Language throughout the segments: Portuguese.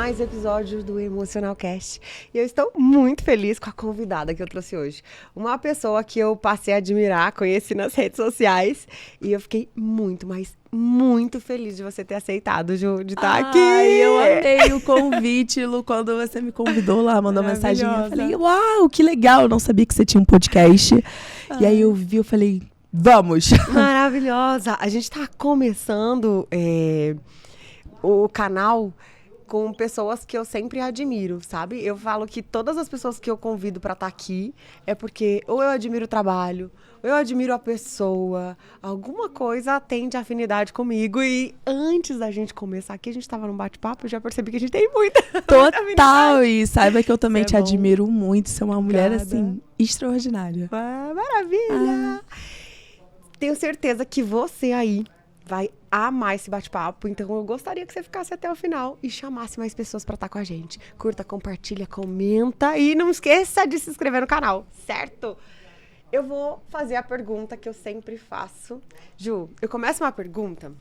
mais episódios do Emocional Cast. E eu estou muito feliz com a convidada que eu trouxe hoje. Uma pessoa que eu passei a admirar, conheci nas redes sociais. E eu fiquei muito, mas muito feliz de você ter aceitado, Ju, de estar aqui. Eu amei o convite, Lu, quando você me convidou lá, mandou mensagem. Eu falei, uau, que legal, eu não sabia que você tinha um podcast. E aí eu vi, eu falei, vamos. Maravilhosa. A gente está começando o canal com pessoas que eu sempre admiro, sabe? Eu falo que todas as pessoas que eu convido para estar aqui é porque ou eu admiro o trabalho, ou eu admiro a pessoa, alguma coisa tem de afinidade comigo. E antes da gente começar aqui, a gente estava num bate-papo, eu já percebi que a gente tem muita Total, e saiba que eu também te bom. Admiro muito, você é uma mulher, Obrigada. assim, extraordinária. Maravilha! Tenho certeza que você aí vai amar esse bate-papo, então eu gostaria que você ficasse até o final e chamasse mais pessoas para estar com a gente. Curta, compartilha, comenta e não esqueça de se inscrever no canal, certo? Eu vou fazer a pergunta que eu sempre faço. Ju, eu começo uma pergunta.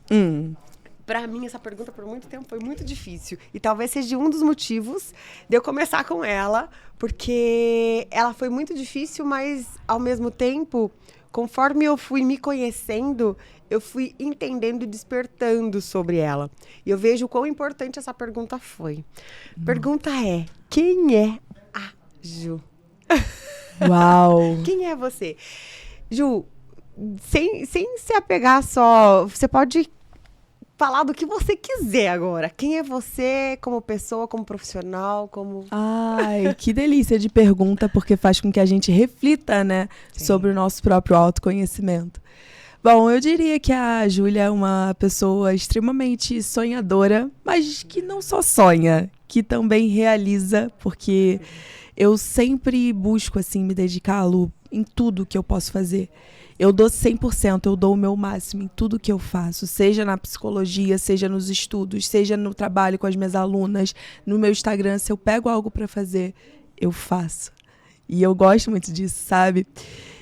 Pra mim, essa pergunta por muito tempo foi muito difícil. E talvez seja um dos motivos de eu começar com ela, porque ela foi muito difícil, mas ao mesmo tempo, conforme eu fui me conhecendo, eu fui entendendo e despertando sobre ela. E eu vejo o quão importante essa pergunta foi. Pergunta é, quem é a Ju? Uau! Quem é você? Ju, sem se apegar só, você pode falar do que você quiser agora. Quem é você como pessoa, como profissional, como... Ai, que delícia de pergunta, porque faz com que a gente reflita, né, sobre o nosso próprio autoconhecimento. Bom, eu diria que a Júlia é uma pessoa extremamente sonhadora, mas que não só sonha, que também realiza, porque eu sempre busco, assim, me dedicar, Lu, em tudo que eu posso fazer. Eu dou 100%, eu dou o meu máximo em tudo que eu faço, seja na psicologia, seja nos estudos, seja no trabalho com as minhas alunas, no meu Instagram, se eu pego algo para fazer, eu faço. E eu gosto muito disso, sabe?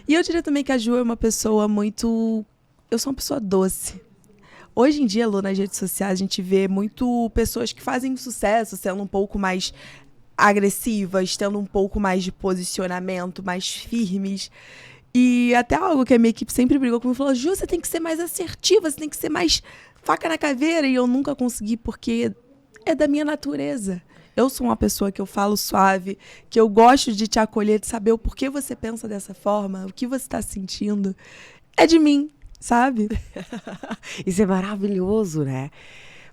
E eu diria também que a Ju é uma pessoa muito... Eu sou uma pessoa doce. Hoje em dia, Lu, nas redes sociais, a gente vê muito pessoas que fazem sucesso sendo um pouco mais agressivas, tendo um pouco mais de posicionamento, mais firmes. E até algo que a minha equipe sempre brigou comigo, falou, Ju, você tem que ser mais assertiva, você tem que ser mais faca na caveira. E eu nunca consegui, porque é da minha natureza. Eu sou uma pessoa que eu falo suave, que eu gosto de te acolher, de saber o porquê você pensa dessa forma, o que você está sentindo. É de mim, sabe? Isso é maravilhoso, né?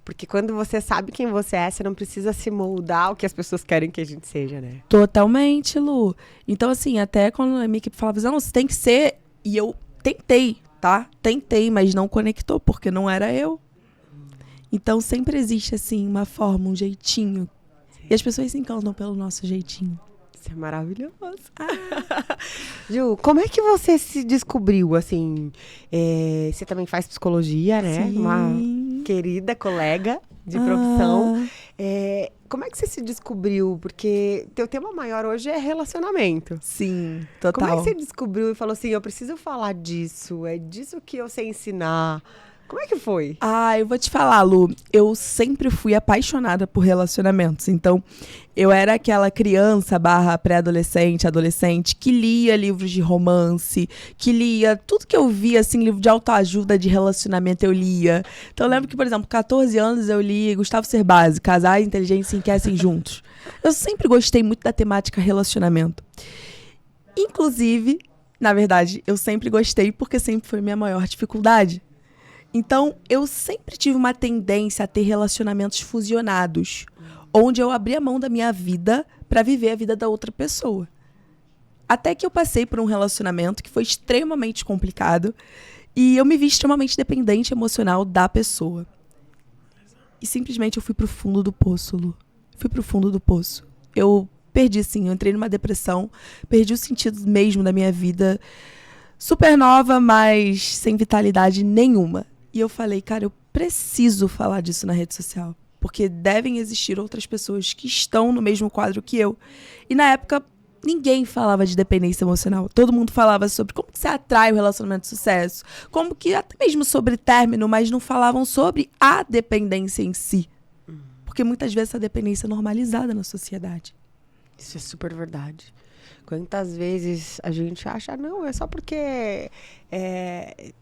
Porque quando você sabe quem você é, você não precisa se moldar ao que as pessoas querem que a gente seja, né? Totalmente, Lu. Então, assim, até quando a minha equipe falava, não, você tem que ser... E eu tentei, tá? Tentei, mas não conectou, porque não era eu. Então, sempre existe, assim, uma forma, um jeitinho. E as pessoas se encantam pelo nosso jeitinho. Isso é maravilhoso. Ju, como é que você se descobriu, assim? Você também faz psicologia, né? Sim. Uma querida colega de profissão. Como é que você se descobriu? Porque teu tema maior hoje é relacionamento. Sim, total. Como é que você descobriu e falou assim, eu preciso falar disso, é disso que eu sei ensinar? Como é que foi? Eu vou te falar, Lu, eu sempre fui apaixonada por relacionamentos, então eu era aquela criança / pré-adolescente, adolescente, que lia livros de romance, que lia tudo que eu via, assim, livro de autoajuda, de relacionamento, eu lia. Então eu lembro que, por exemplo, 14 anos eu li Gustavo Cerbasi, Casais Inteligentes Se Enriquecem Juntos. Eu sempre gostei muito da temática relacionamento. Inclusive, na verdade, eu sempre gostei porque sempre foi minha maior dificuldade. Então, eu sempre tive uma tendência a ter relacionamentos fusionados, onde eu abria a mão da minha vida para viver a vida da outra pessoa. Até que eu passei por um relacionamento que foi extremamente complicado e eu me vi extremamente dependente emocional da pessoa. E simplesmente eu fui pro fundo do poço, Lu. Fui pro fundo do poço. Eu perdi, assim, eu entrei numa depressão, perdi o sentido mesmo da minha vida, super nova, mas sem vitalidade nenhuma. E eu falei, cara, eu preciso falar disso na rede social, porque devem existir outras pessoas que estão no mesmo quadro que eu. E na época, ninguém falava de dependência emocional. Todo mundo falava sobre como que você atrai o relacionamento de sucesso, como que até mesmo sobre término, mas não falavam sobre a dependência em si. porque muitas vezes essa dependência é normalizada na sociedade. Isso é super verdade. Quantas vezes a gente acha, não, é só porque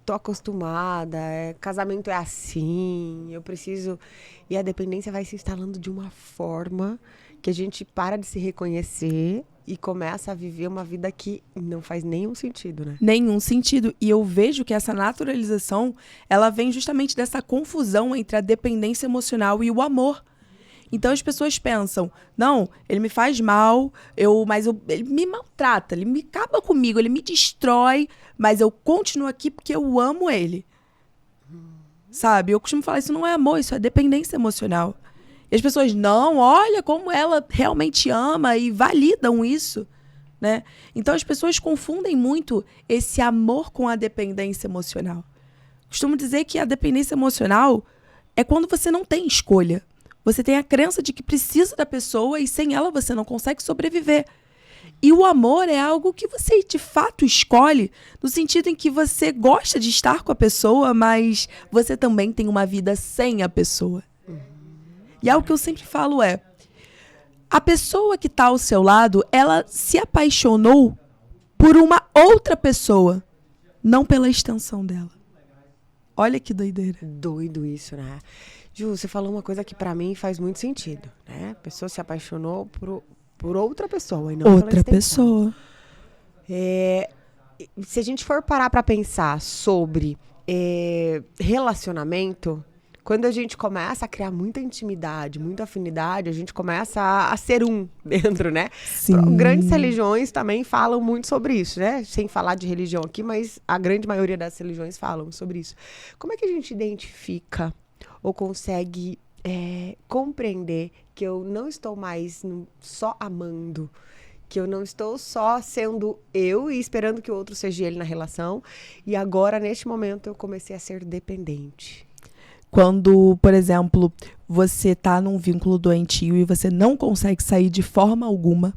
tô acostumada, casamento é assim, eu preciso... E a dependência vai se instalando de uma forma que a gente para de se reconhecer e começa a viver uma vida que não faz nenhum sentido, né? Nenhum sentido. E eu vejo que essa naturalização, ela vem justamente dessa confusão entre a dependência emocional e o amor. Então as pessoas pensam, não, ele me faz mal, ele me maltrata, ele me acaba comigo, ele me destrói, mas eu continuo aqui porque eu amo ele. Sabe? Eu costumo falar, isso não é amor, isso é dependência emocional. E as pessoas, não, olha como ela realmente ama e validam isso, né? Então as pessoas confundem muito esse amor com a dependência emocional. Costumo dizer que a dependência emocional é quando você não tem escolha. Você tem a crença de que precisa da pessoa e sem ela você não consegue sobreviver. E o amor é algo que você de fato escolhe, no sentido em que você gosta de estar com a pessoa, mas você também tem uma vida sem a pessoa. E algo que eu sempre falo é, a pessoa que está ao seu lado, ela se apaixonou por uma outra pessoa, não pela extensão dela. Olha que doideira. Doido isso, né? Ju, você falou uma coisa que pra mim faz muito sentido, né? A pessoa se apaixonou por outra pessoa e não Outra pela extensão. pessoa. Se a gente for parar pra pensar sobre relacionamento, quando a gente começa a criar muita intimidade, muita afinidade, a gente começa a ser um dentro, né? Sim. Grandes religiões também falam muito sobre isso, né? Sem falar de religião aqui, mas a grande maioria das religiões falam sobre isso. Como é que a gente identifica ou consegue compreender que eu não estou mais só amando, que eu não estou só sendo eu e esperando que o outro seja ele na relação, e agora, neste momento, eu comecei a ser dependente? Quando, por exemplo, você tá num vínculo doentio e você não consegue sair de forma alguma.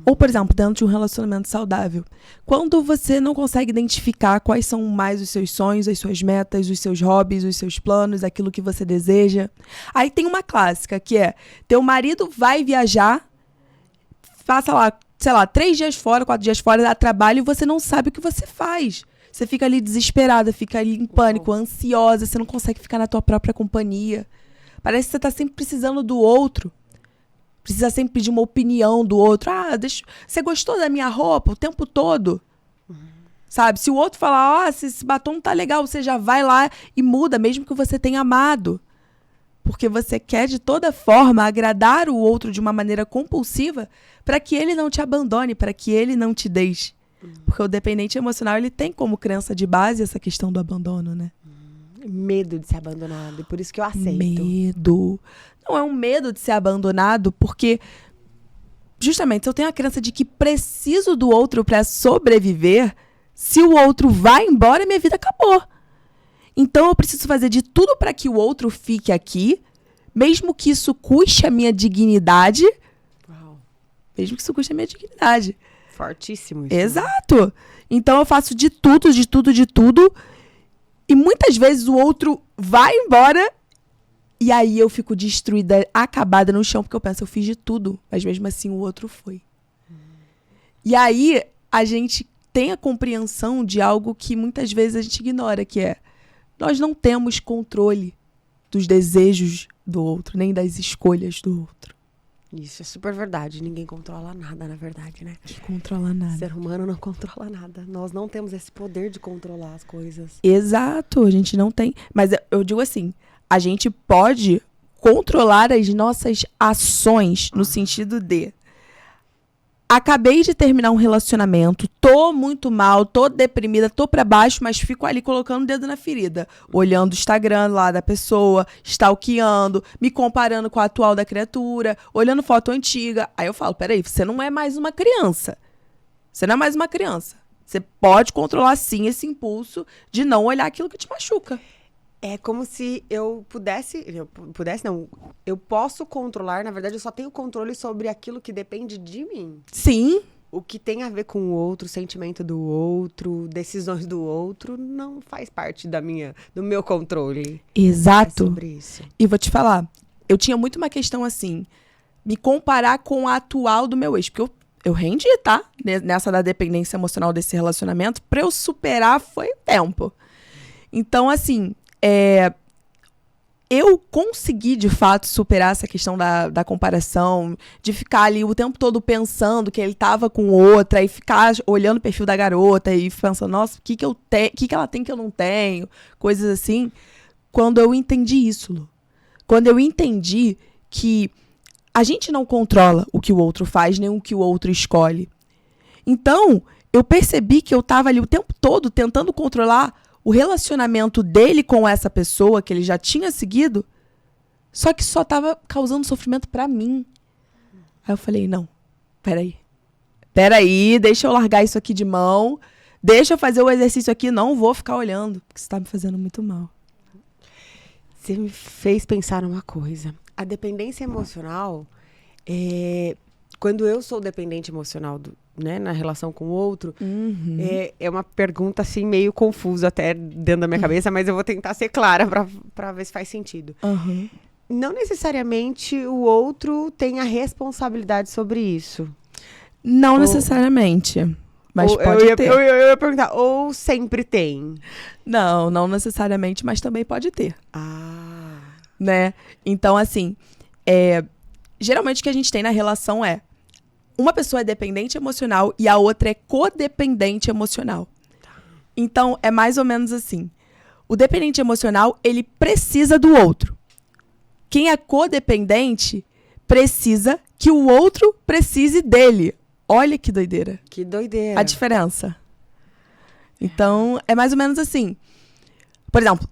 Ou, por exemplo, dentro de um relacionamento saudável. Quando você não consegue identificar quais são mais os seus sonhos, as suas metas, os seus hobbies, os seus planos, aquilo que você deseja. Aí tem uma clássica, que é, teu marido vai viajar, passa lá, sei lá, 3 dias fora, 4 dias fora, dá trabalho e você não sabe o que você faz. Você fica ali desesperada, fica ali em pânico, ansiosa, você não consegue ficar na tua própria companhia. Parece que você tá sempre precisando do outro. Precisa sempre pedir uma opinião do outro. Você gostou da minha roupa o tempo todo? Sabe? Se o outro falar, esse batom não tá legal, você já vai lá e muda, mesmo que você tenha amado. Porque você quer, de toda forma, agradar o outro de uma maneira compulsiva para que ele não te abandone, para que ele não te deixe. Porque o dependente emocional, ele tem como crença de base essa questão do abandono, né? Medo de ser abandonado, e por isso que eu aceito. Medo. Não é um medo de ser abandonado, porque justamente se eu tenho a crença de que preciso do outro para sobreviver, se o outro vai embora, minha vida acabou. Então eu preciso fazer de tudo para que o outro fique aqui, mesmo que isso custe a minha dignidade. Uau. Mesmo que isso custe a minha dignidade. Fortíssimo isso. Exato. Né? Então eu faço de tudo. E muitas vezes o outro vai embora e aí eu fico destruída, acabada no chão, porque eu penso, eu fiz de tudo, mas mesmo assim o outro foi. E aí a gente tem a compreensão de algo que muitas vezes a gente ignora, que é, nós não temos controle dos desejos do outro, nem das escolhas do outro. Isso é super verdade. Ninguém controla nada, na verdade, né? Não controla nada. O ser humano não controla nada. Nós não temos esse poder de controlar as coisas. Exato, a gente não tem. Mas eu digo assim, a gente pode controlar as nossas ações no sentido de... Acabei de terminar um relacionamento, tô muito mal, tô deprimida, tô pra baixo, mas fico ali colocando o dedo na ferida. Olhando o Instagram lá da pessoa, stalkeando, me comparando com a atual da criatura, olhando foto antiga. Aí eu falo, peraí, você não é mais uma criança. Você não é mais uma criança. Você pode controlar, sim, esse impulso de não olhar aquilo que te machuca. É como se eu não, eu posso controlar, na verdade eu só tenho controle sobre aquilo que depende de mim. Sim. O que tem a ver com o outro, o sentimento do outro, decisões do outro, não faz parte do meu controle. Exato. É sobre isso. E vou te falar, eu tinha muito uma questão assim, me comparar com a atual do meu ex. Porque eu rendi, tá? Nessa da dependência emocional desse relacionamento. Pra eu superar foi tempo. Então, assim, eu consegui, de fato, superar essa questão da comparação, de ficar ali o tempo todo pensando que ele tava com outra, e ficar olhando o perfil da garota e pensando, nossa, o que ela tem que eu não tenho? Coisas assim. Quando eu entendi isso, Lu. Quando eu entendi que a gente não controla o que o outro faz, nem o que o outro escolhe. Então, eu percebi que eu tava ali o tempo todo tentando controlar o relacionamento dele com essa pessoa que ele já tinha seguido, só que só tava causando sofrimento pra mim. Aí eu falei, não, peraí, deixa eu largar isso aqui de mão, deixa eu fazer o exercício aqui, não vou ficar olhando, porque isso tá me fazendo muito mal. Você me fez pensar numa coisa. A dependência emocional, quando eu sou dependente emocional né, na relação com o outro, é uma pergunta assim meio confusa até dentro da minha cabeça, mas eu vou tentar ser clara para ver se faz sentido. Não necessariamente o outro tem a responsabilidade sobre isso. Não necessariamente, mas pode ter. Eu ia perguntar, ou sempre tem? Não necessariamente, mas também pode ter. Né? Então, assim, geralmente o que a gente tem na relação uma pessoa é dependente emocional e a outra é codependente emocional. Então, é mais ou menos assim. O dependente emocional, ele precisa do outro. Quem é codependente precisa que o outro precise dele. Olha que doideira. Que doideira. A diferença. Então, é mais ou menos assim. Por exemplo,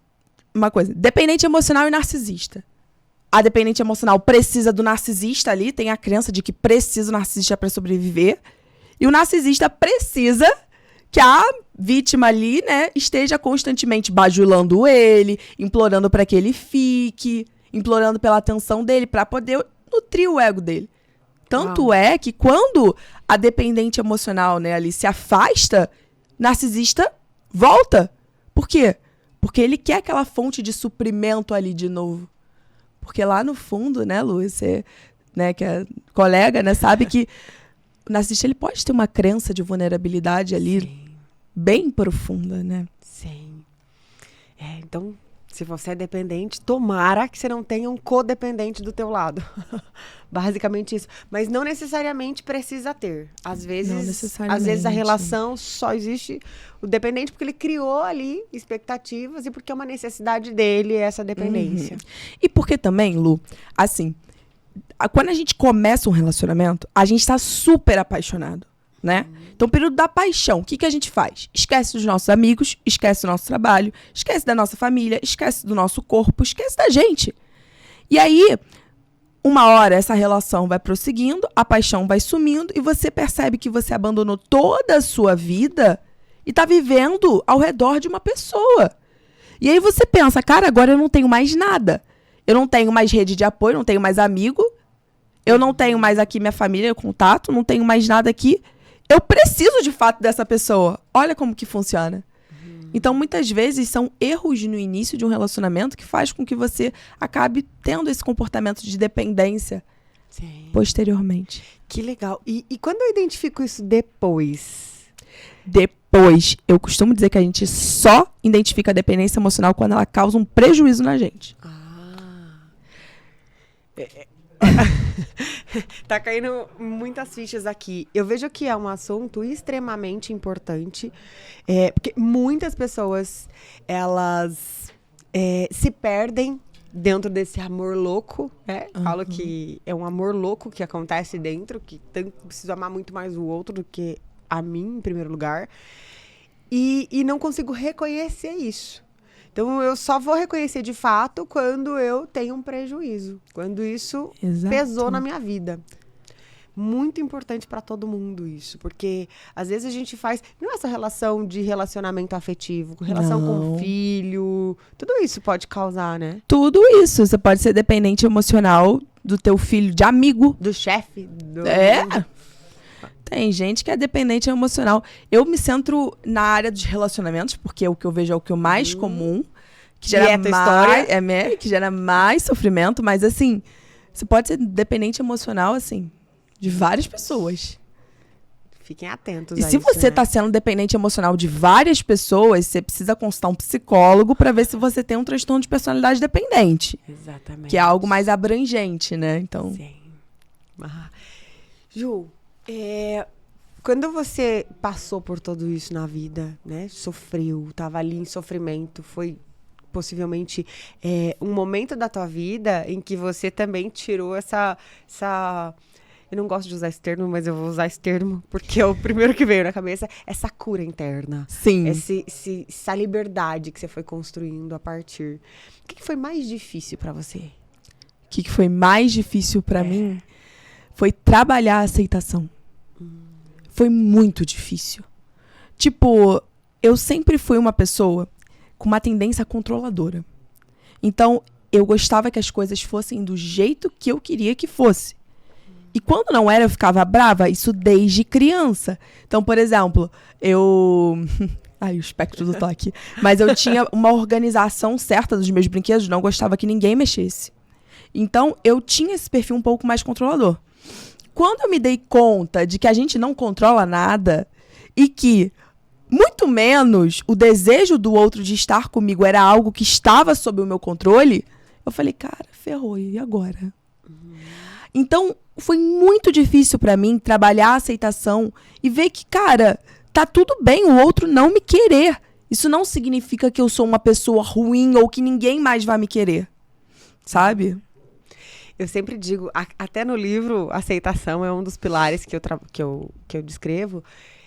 uma coisa. Dependente emocional e narcisista. A dependente emocional precisa do narcisista ali, tem a crença de que precisa do narcisista para sobreviver. E o narcisista precisa que a vítima ali, né, esteja constantemente bajulando ele, implorando para que ele fique, implorando pela atenção dele, para poder nutrir o ego dele. Tanto é que quando a dependente emocional, né, ali se afasta, o narcisista volta. Por quê? Porque ele quer aquela fonte de suprimento ali de novo. Porque lá no fundo, né, Lu, você, né, que é colega, né, sabe que o narcisista ele pode ter uma crença de vulnerabilidade ali. Sim. Bem profunda, né? Sim. Então, se você é dependente, tomara que você não tenha um codependente do teu lado. Basicamente isso. Mas não necessariamente precisa ter. Às vezes a relação só existe o dependente porque ele criou ali expectativas e porque é uma necessidade dele essa dependência. E porque também, Lu, assim, quando a gente começa um relacionamento, a gente tá super apaixonado, né? Então, o período da paixão, o que a gente faz? Esquece dos nossos amigos, esquece do nosso trabalho, esquece da nossa família, esquece do nosso corpo, esquece da gente. E aí, uma hora essa relação vai prosseguindo, a paixão vai sumindo e você percebe que você abandonou toda a sua vida e tá vivendo ao redor de uma pessoa. E aí você pensa, cara, agora eu não tenho mais nada. Eu não tenho mais rede de apoio, não tenho mais amigo, eu não tenho mais aqui minha família, contato, não tenho mais nada aqui. Eu preciso, de fato, dessa pessoa. Olha como que funciona. Então, muitas vezes, são erros no início de um relacionamento que faz com que você acabe tendo esse comportamento de dependência posteriormente. Que legal. E quando eu identifico isso depois? Depois, eu costumo dizer que a gente só identifica a dependência emocional quando ela causa um prejuízo na gente. Tá caindo muitas fichas aqui. Eu vejo que é um assunto extremamente importante, porque muitas pessoas, elas se perdem dentro desse amor louco, né? Falo que é um amor louco que acontece dentro, que preciso amar muito mais o outro do que a mim, em primeiro lugar. E não consigo reconhecer isso. Então, eu só vou reconhecer de fato quando eu tenho um prejuízo. Quando isso pesou na minha vida. Muito importante para todo mundo isso. Porque, às vezes, a gente faz... Não é essa relação de relacionamento afetivo. Relação com filho. Tudo isso pode causar, né? Tudo isso. Você pode ser dependente emocional do teu filho, de amigo. Do chefe. Tem gente que é dependente emocional. Eu me centro na área dos relacionamentos, porque o que eu vejo é o que é o mais comum, que gera tua história. Que gera mais sofrimento, mas assim, você pode ser dependente emocional, assim, de várias pessoas. Fiquem atentos E a se isso, você né? tá sendo dependente emocional de várias pessoas, você precisa consultar um psicólogo pra ver se você tem um transtorno de personalidade dependente. Exatamente. Que é algo mais abrangente, né? Então, Sim. Ju, quando você passou por tudo isso na vida, né? Sofreu, tava ali em sofrimento, foi possivelmente um momento da tua vida em que você também tirou essa... Eu não gosto de usar esse termo, mas eu vou usar esse termo porque é o primeiro que veio na cabeça. Essa cura interna. sim. Essa liberdade que você foi construindo a partir. O que foi mais difícil pra você? O que foi mais difícil pra mim foi trabalhar a aceitação. Foi muito difícil. Tipo, eu sempre fui uma pessoa com uma tendência controladora. Então, eu gostava que as coisas fossem do jeito que eu queria que fosse. E quando não era, eu ficava brava. Isso desde criança. Então, por exemplo, Ai, o espectro do toque. Mas eu tinha uma organização certa dos meus brinquedos. Não gostava que ninguém mexesse. Então, eu tinha esse perfil um pouco mais controlador. Quando eu me dei conta de que a gente não controla nada e que, muito menos, o desejo do outro de estar comigo era algo que estava sob o meu controle, eu falei, cara, ferrou, e agora? Então, foi muito difícil pra mim trabalhar a aceitação e ver que, cara, tá tudo bem o outro não me querer. Isso não significa que eu sou uma pessoa ruim ou que ninguém mais vai me querer. Sabe? Eu sempre digo, até no livro, aceitação é um dos pilares que eu descrevo.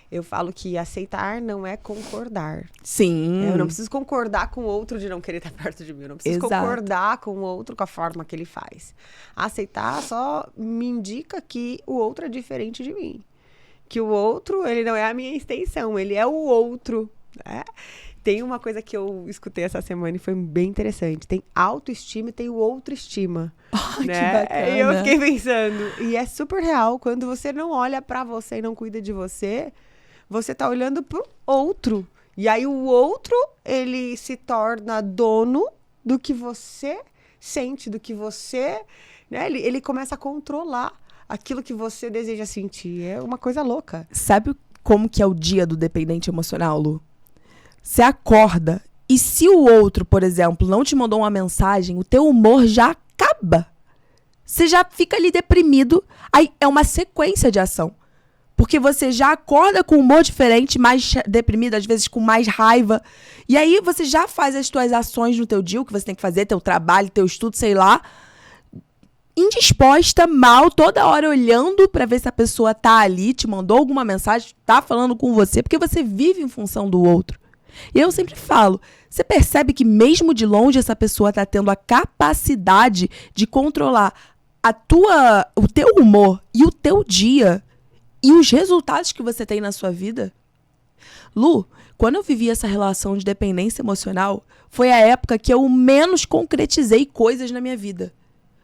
Eu falo que aceitar não é concordar. Sim. Eu não preciso concordar com o outro de não querer estar perto de mim. Eu não preciso concordar com o outro com a forma que ele faz. Aceitar só me indica que o outro é diferente de mim. Que o outro, ele não é a minha extensão, ele é o outro. Né? Tem uma coisa que eu escutei essa semana e foi bem interessante. Tem autoestima e tem o outro-estima. Oh, né? Que bacana. E eu fiquei pensando. E é super real. Quando você não olha pra você e não cuida de você, você tá olhando pro outro. E aí o outro, ele se torna dono do que você sente, do que você... Né? Ele começa a controlar aquilo que você deseja sentir. É uma coisa louca. Sabe como que é o dia do dependente emocional, Lu? Você acorda e se o outro, por exemplo, não te mandou uma mensagem, o teu humor já acaba. Você já fica ali deprimido. Aí é uma sequência de ação. Porque você já acorda com um humor diferente, mais deprimido, às vezes com mais raiva. E aí você já faz as tuas ações no teu dia, o que você tem que fazer, teu trabalho, teu estudo, sei lá. Indisposta, mal, toda hora olhando pra ver se a pessoa tá ali, te mandou alguma mensagem, tá falando com você, porque você vive em função do outro. E eu sempre falo, você percebe que mesmo de longe essa pessoa tá tendo a capacidade de controlar o teu humor e o teu dia e os resultados que você tem na sua vida? Lu, quando eu vivi essa relação de dependência emocional, foi a época que eu menos concretizei coisas na minha vida.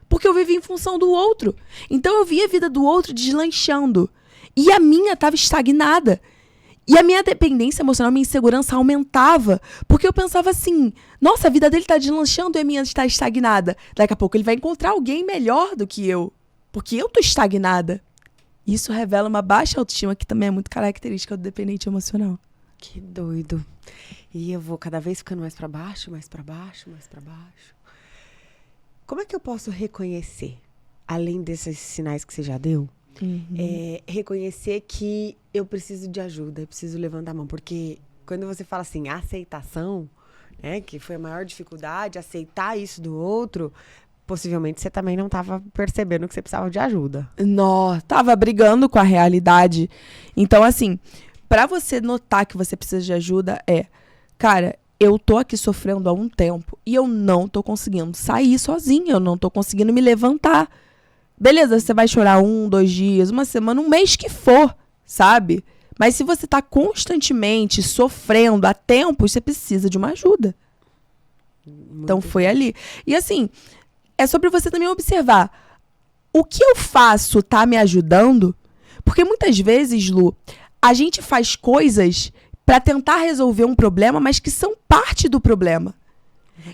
Porque eu vivi em função do outro. Então eu via a vida do outro deslanchando. E a minha estava estagnada. E a minha dependência emocional, minha insegurança aumentava. Porque eu pensava assim, nossa, a vida dele está deslanchando e a minha está estagnada. Daqui a pouco ele vai encontrar alguém melhor do que eu. Porque eu tô estagnada. Isso revela uma baixa autoestima, que também é muito característica do dependente emocional. Que doido. E eu vou cada vez ficando mais pra baixo, mais pra baixo, mais pra baixo. Como é que eu posso reconhecer, além desses sinais que você já deu, reconhecer que eu preciso de ajuda, eu preciso levantar a mão? Porque quando você fala assim, aceitação, né, que foi a maior dificuldade, aceitar isso do outro, possivelmente você também não estava percebendo que você precisava de ajuda. Não, tava brigando com a realidade. Então, assim, pra você notar que você precisa de ajuda cara, eu tô aqui sofrendo há um tempo e eu não tô conseguindo sair sozinha, eu não tô conseguindo me levantar. Beleza, você vai chorar 1, 2 dias, uma semana, um mês que for, sabe? Mas se você tá constantemente sofrendo há tempos, você precisa de uma ajuda. Então foi ali. E assim, é sobre você também observar. O que eu faço tá me ajudando? Porque muitas vezes, Lu, a gente faz coisas pra tentar resolver um problema, mas que são parte do problema.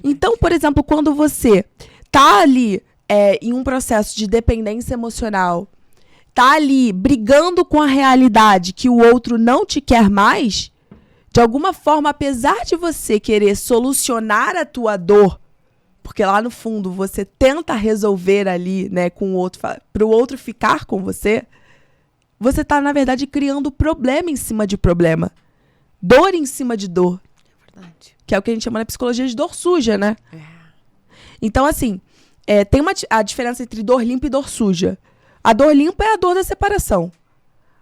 Então, por exemplo, quando você tá ali em um processo de dependência emocional, tá ali brigando com a realidade que o outro não te quer mais, de alguma forma, apesar de você querer solucionar a tua dor, porque lá no fundo você tenta resolver ali, né, com o outro, para o outro ficar com você tá, na verdade, criando problema em cima de problema. Dor em cima de dor. É verdade. Que é o que a gente chama na psicologia de dor suja, né? É. Então, assim, tem a diferença entre dor limpa e dor suja. A dor limpa é a dor da separação.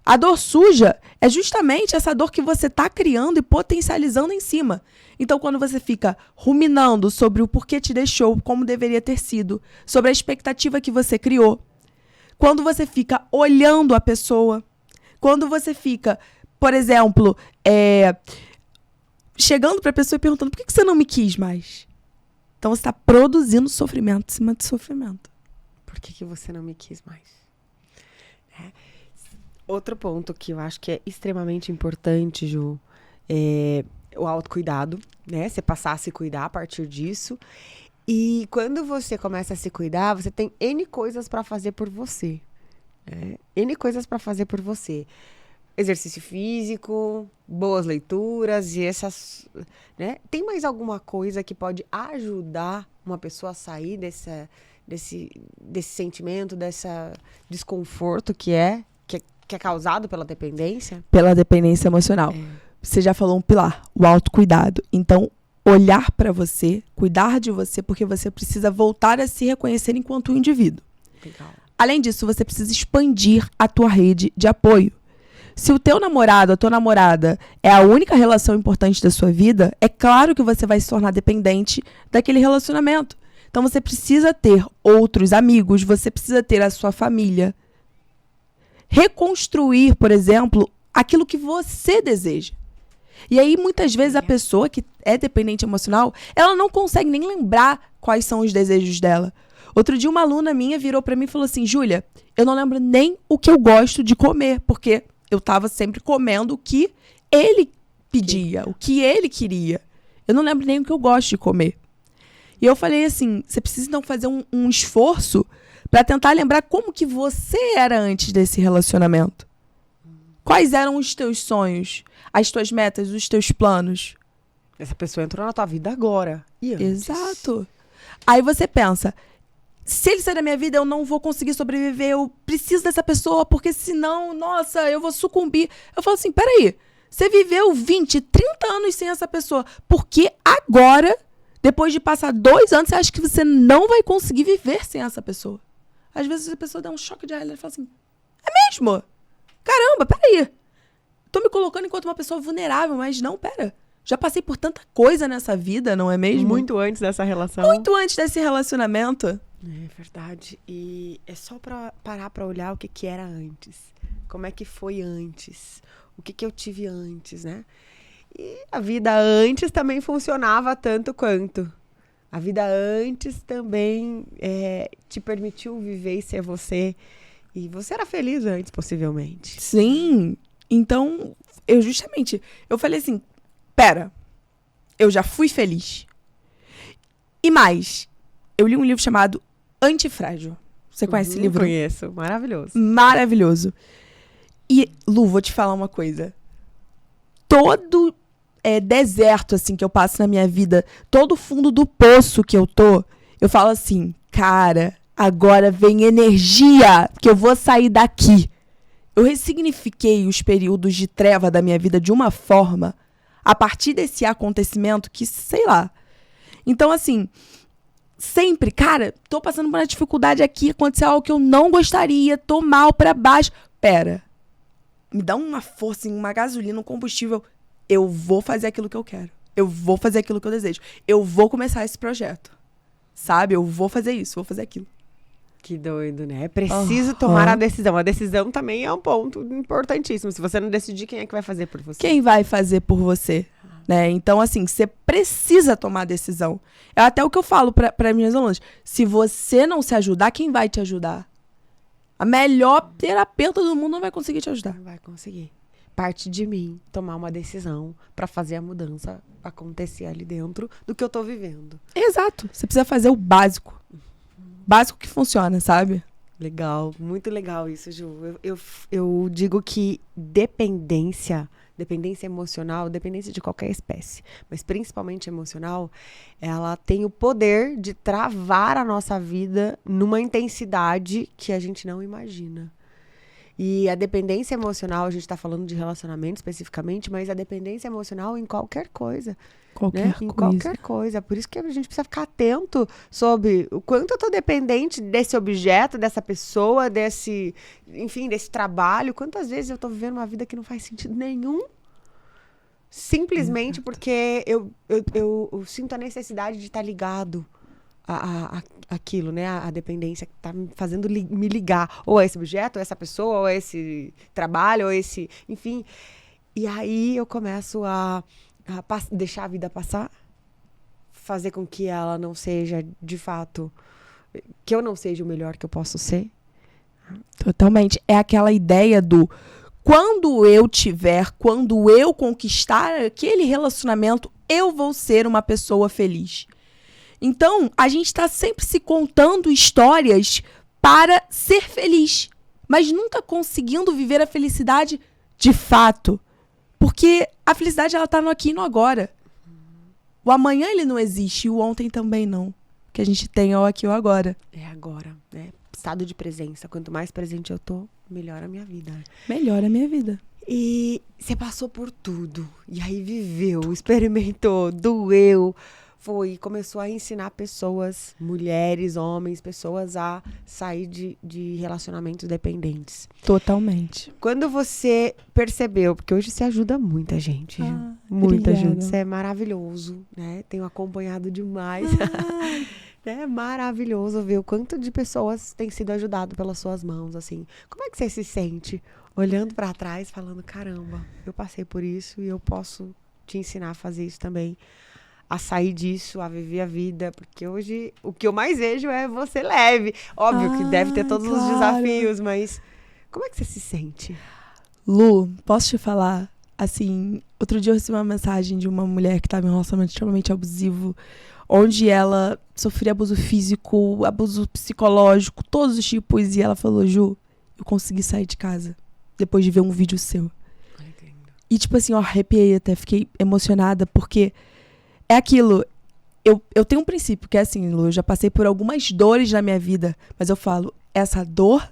A dor suja é justamente essa dor que você está criando e potencializando em cima. Então, quando você fica ruminando sobre o porquê te deixou, como deveria ter sido, sobre a expectativa que você criou, quando você fica olhando a pessoa, quando você fica, por exemplo, chegando para a pessoa e perguntando por que você não me quis mais? Então, você está produzindo sofrimento em cima de sofrimento. Por que você não me quis mais? Outro ponto que eu acho que é extremamente importante, Ju, é o autocuidado, né? Você passar a se cuidar a partir disso. E quando você começa a se cuidar, você tem N coisas para fazer por você. N coisas para fazer por você. Exercício físico, boas leituras e essas, né? Tem mais alguma coisa que pode ajudar uma pessoa a sair desse sentimento, desse desconforto que é causado pela dependência? Pela dependência emocional. Você já falou um pilar, o autocuidado. Então, olhar para você, cuidar de você, porque você precisa voltar a se reconhecer enquanto um indivíduo. Legal. Além disso, você precisa expandir a tua rede de apoio. Se o teu namorado, a tua namorada é a única relação importante da sua vida, é claro que você vai se tornar dependente daquele relacionamento. Então, você precisa ter outros amigos, você precisa ter a sua família. Reconstruir, por exemplo, aquilo que você deseja. E aí, muitas vezes, a pessoa que é dependente emocional, ela não consegue nem lembrar quais são os desejos dela. Outro dia, uma aluna minha virou pra mim e falou assim, Júlia, eu não lembro nem o que eu gosto de comer, porque eu tava sempre comendo o que ele pedia, o que ele queria. Eu não lembro nem o que eu gosto de comer. E eu falei assim, você precisa então fazer um esforço para tentar lembrar como que você era antes desse relacionamento. Quais eram os teus sonhos, as tuas metas, os teus planos? Essa pessoa entrou na tua vida agora. E antes? Exato. Aí você pensa, se ele sair da minha vida, eu não vou conseguir sobreviver, eu preciso dessa pessoa, porque senão, nossa, eu vou sucumbir. Eu falo assim, peraí, você viveu 20, 30 anos sem essa pessoa, por que agora, depois de passar 2 anos, você acha que você não vai conseguir viver sem essa pessoa? Às vezes a pessoa dá um choque de realidade e fala assim, é mesmo? Caramba, peraí. Tô me colocando enquanto uma pessoa vulnerável, mas não, pera. Já passei por tanta coisa nessa vida, não é mesmo? Muito antes dessa relação. Muito antes desse relacionamento. É verdade. E é só pra parar pra olhar o que era antes. Como é que foi antes. O que eu tive antes, né? E a vida antes também funcionava tanto quanto. A vida antes também te permitiu viver e ser você. E você era feliz antes, possivelmente. Sim. Então, eu falei assim, pera, eu já fui feliz. E mais, eu li um livro chamado Antifrágil. Você conhece esse livro? Conheço, maravilhoso. Maravilhoso. E, Lu, vou te falar uma coisa. Todo deserto, assim, que eu passo na minha vida, todo fundo do poço que eu tô, eu falo assim, cara, agora vem energia, que eu vou sair daqui. Eu ressignifiquei os períodos de treva da minha vida de uma forma, a partir desse acontecimento que, sei lá. Então, assim, sempre, cara, tô passando por uma dificuldade aqui, aconteceu algo que eu não gostaria, tô mal pra baixo. Pera, me dá uma força, uma gasolina, um combustível. Eu vou fazer aquilo que eu quero. Eu vou fazer aquilo que eu desejo. Eu vou começar esse projeto. Sabe? Eu vou fazer isso, vou fazer aquilo. Que doido, né? É preciso tomar a decisão. A decisão também é um ponto importantíssimo. Se você não decidir, quem é que vai fazer por você? Quem vai fazer por você? Né? Então, assim, você precisa tomar a decisão. É até o que eu falo para minhas alunas. Se você não se ajudar, quem vai te ajudar? A melhor terapeuta do mundo não vai conseguir te ajudar. Não vai conseguir. parte de mim tomar uma decisão pra fazer a mudança acontecer ali dentro do que eu tô vivendo. Exato. Você precisa fazer o básico. Básico que funciona, sabe? Legal, muito legal isso, Ju. Eu digo que dependência emocional, dependência de qualquer espécie, mas principalmente emocional, ela tem o poder de travar a nossa vida numa intensidade que a gente não imagina. E a dependência emocional, a gente está falando de relacionamento especificamente, mas a dependência emocional em qualquer coisa. Em qualquer coisa. Por isso que a gente precisa ficar atento sobre o quanto eu tô dependente desse objeto, dessa pessoa, desse trabalho. Quantas vezes eu tô vivendo uma vida que não faz sentido nenhum, simplesmente porque eu sinto a necessidade de estar ligado aquilo, né? A dependência que tá me fazendo me ligar ou a esse objeto, ou a essa pessoa, ou a esse trabalho, ou esse... Enfim. E aí eu começo a deixar a vida passar, fazer com que ela não seja, de fato, que eu não seja o melhor que eu posso ser. Totalmente. É aquela ideia do quando eu conquistar aquele relacionamento, eu vou ser uma pessoa feliz. Então, a gente está sempre se contando histórias para ser feliz, mas nunca conseguindo viver a felicidade de fato. Porque a felicidade, ela tá no aqui e no agora. O amanhã, ele não existe, e o ontem também não. O que a gente tem é o aqui e o agora. É agora, né? Estado de presença. Quanto mais presente eu tô, melhor a minha vida. Melhor a minha vida. E você passou por tudo. E aí viveu, experimentou, doeu. Começou a ensinar pessoas, mulheres, homens, pessoas a sair de relacionamentos dependentes. Totalmente. Quando você percebeu, porque hoje você ajuda muita gente, muita gente, você é maravilhoso, né? Tenho acompanhado demais. É maravilhoso ver o quanto de pessoas têm sido ajudado pelas suas mãos, assim. Como é que você se sente olhando pra trás, falando, caramba, eu passei por isso e eu posso te ensinar a fazer isso também? A sair disso, a viver a vida, porque hoje o que eu mais vejo é você leve. Óbvio que deve ter todos os desafios, mas como é que você se sente? Lu, posso te falar? Assim, outro dia eu recebi uma mensagem de uma mulher que estava em um relacionamento extremamente abusivo, onde ela sofria abuso físico, abuso psicológico, todos os tipos, e ela falou, Ju, eu consegui sair de casa depois de ver um vídeo seu. E tipo assim, eu arrepiei até, fiquei emocionada, porque é aquilo, eu tenho um princípio que é assim, Lu, eu já passei por algumas dores na minha vida, mas eu falo, essa dor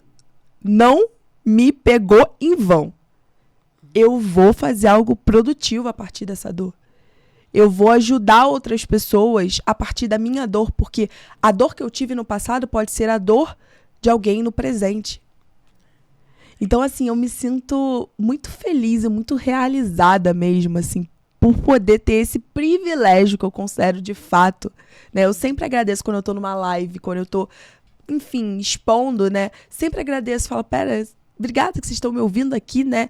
não me pegou em vão. Eu vou fazer algo produtivo a partir dessa dor. Eu vou ajudar outras pessoas a partir da minha dor, porque a dor que eu tive no passado pode ser a dor de alguém no presente. Então, assim, eu me sinto muito feliz e muito realizada mesmo, assim, por poder ter esse privilégio que eu considero de fato, né? Eu sempre agradeço quando eu tô numa live, quando eu tô, enfim, expondo, né? Sempre agradeço, falo, pera, obrigada que vocês estão me ouvindo aqui, né?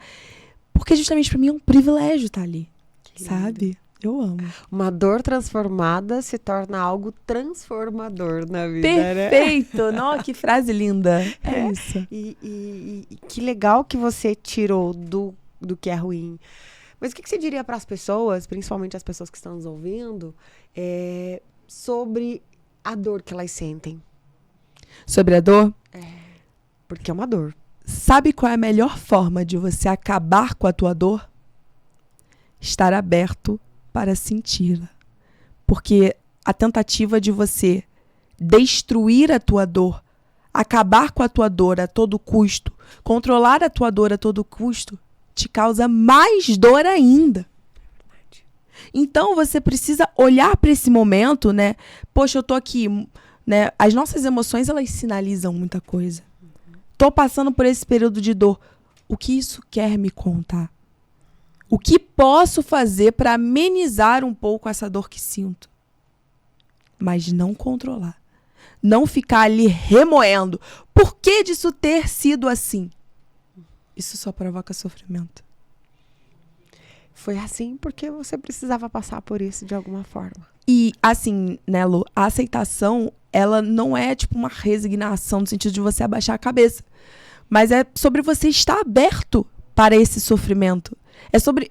Porque justamente pra mim é um privilégio estar ali, sabe? Eu amo. Uma dor transformada se torna algo transformador na vida, Perfeito! né? Nossa, que frase linda. É isso. E que legal que você tirou do que é ruim. Mas o que você diria para as pessoas, principalmente as pessoas que estão nos ouvindo, sobre a dor que elas sentem? Sobre a dor? Porque é uma dor. Sabe qual é a melhor forma de você acabar com a tua dor? Estar aberto para senti-la. Porque a tentativa de você destruir a tua dor, acabar com a tua dor a todo custo, controlar a tua dor a todo custo, te causa mais dor ainda. Então, você precisa olhar para esse momento, né? Poxa, eu tô aqui, né? As nossas emoções, elas sinalizam muita coisa. Tô passando por esse período de dor. O que isso quer me contar? O que posso fazer para amenizar um pouco essa dor que sinto? Mas não controlar. Não ficar ali remoendo. Por que disso ter sido assim? Isso só provoca sofrimento. Foi assim porque você precisava passar por isso de alguma forma. E assim, né, Lu, a aceitação, ela não é tipo uma resignação no sentido de você abaixar a cabeça. Mas é sobre você estar aberto para esse sofrimento.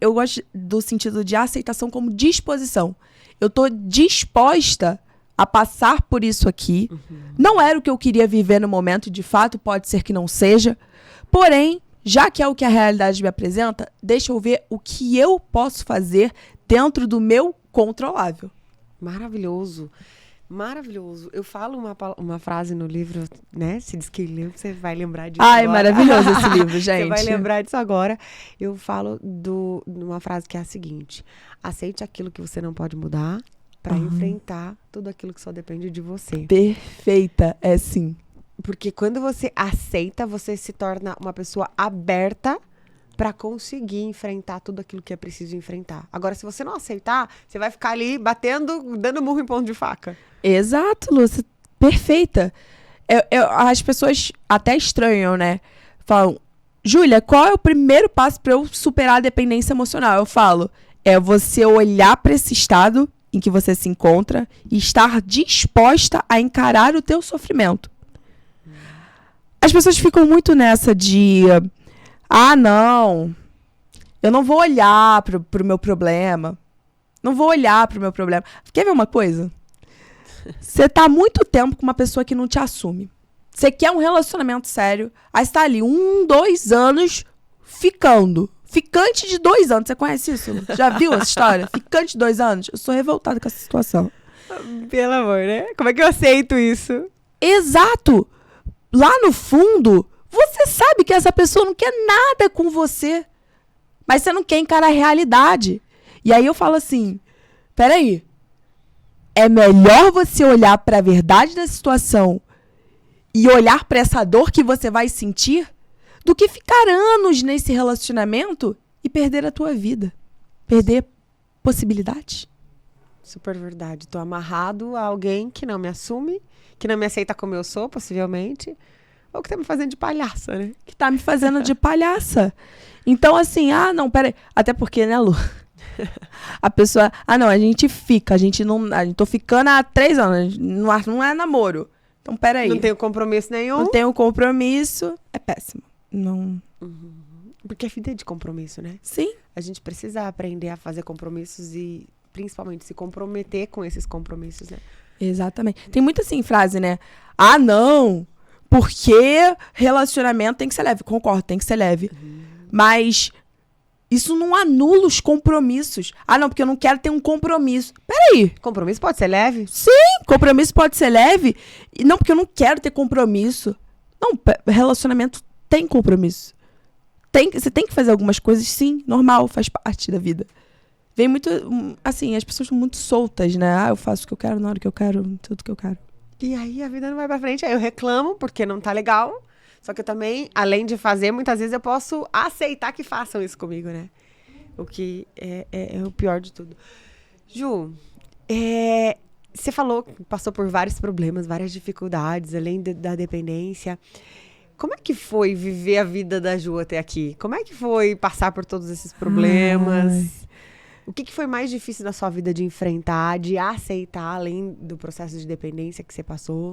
Eu gosto do sentido de aceitação como disposição. Eu tô disposta a passar por isso aqui. Não era o que eu queria viver no momento, de fato, pode ser que não seja. Porém, já que é o que a realidade me apresenta, deixa eu ver o que eu posso fazer dentro do meu controlável. Maravilhoso. Maravilhoso. Eu falo uma frase no livro, né? Se diz que leu, você vai lembrar disso Ai, agora. maravilhoso esse livro, gente. Você vai lembrar disso agora. Eu falo de uma frase que é a seguinte: aceite aquilo que você não pode mudar para enfrentar tudo aquilo que só depende de você. Perfeita, é sim. Porque quando você aceita, você se torna uma pessoa aberta para conseguir enfrentar tudo aquilo que é preciso enfrentar. Agora, se você não aceitar, você vai ficar ali batendo, dando murro em ponto de faca. Exato, Lúcia. Perfeita. As pessoas até estranham, né? Falam, Júlia, qual é o primeiro passo para eu superar a dependência emocional? Eu falo, é você olhar para esse estado em que você se encontra e estar disposta a encarar o teu sofrimento. As pessoas ficam muito nessa de... não, eu não vou olhar pro meu problema. Não vou olhar pro meu problema. Quer ver uma coisa? Você tá há muito tempo com uma pessoa que não te assume. Você quer um relacionamento sério, aí você tá ali 2 anos ficando. Ficante de 2 anos. Você conhece isso? Já viu essa história? Ficante de 2 anos? Eu sou revoltada com essa situação. Pelo amor, né? Como é que eu aceito isso? Exato! Lá no fundo, você sabe que essa pessoa não quer nada com você. Mas você não quer encarar a realidade. E aí eu falo assim, peraí. É melhor você olhar para a verdade da situação e olhar para essa dor que você vai sentir do que ficar anos nesse relacionamento e perder a tua vida. Perder possibilidades. Super verdade. Tô amarrado a alguém que não me assume, que não me aceita como eu sou, possivelmente, ou que tá me fazendo de palhaça, né? Que tá me fazendo de palhaça. Então, assim, não, peraí. Até porque, né, Lu? A pessoa, não, a gente tô ficando há 3 anos, não é namoro. Então, peraí. Não tenho compromisso nenhum. Não tenho compromisso, é péssimo. Não. Porque a vida é de compromisso, né? Sim. A gente precisa aprender a fazer compromissos e, principalmente, se comprometer com esses compromissos, né? Exatamente. Tem muita, assim, frase, né? Não, porque relacionamento tem que ser leve. Concordo, tem que ser leve. Mas... isso não anula os compromissos. Não, porque eu não quero ter um compromisso. Peraí. Compromisso pode ser leve? Sim, compromisso pode ser leve. E não, porque eu não quero ter compromisso. Não, relacionamento tem compromisso. Você tem que fazer algumas coisas, sim, normal, faz parte da vida. Vem muito, assim, as pessoas são muito soltas, né? Eu faço o que eu quero, na hora que eu quero, tudo que eu quero. E aí a vida não vai pra frente. Aí eu reclamo porque não tá legal. Só que eu também, além de fazer, muitas vezes eu posso aceitar que façam isso comigo, né? O que é o pior de tudo. Ju, você falou que passou por vários problemas, várias dificuldades, além da dependência. Como é que foi viver a vida da Ju até aqui? Como é que foi passar por todos esses problemas? O que foi mais difícil na sua vida de enfrentar, de aceitar, além do processo de dependência que você passou?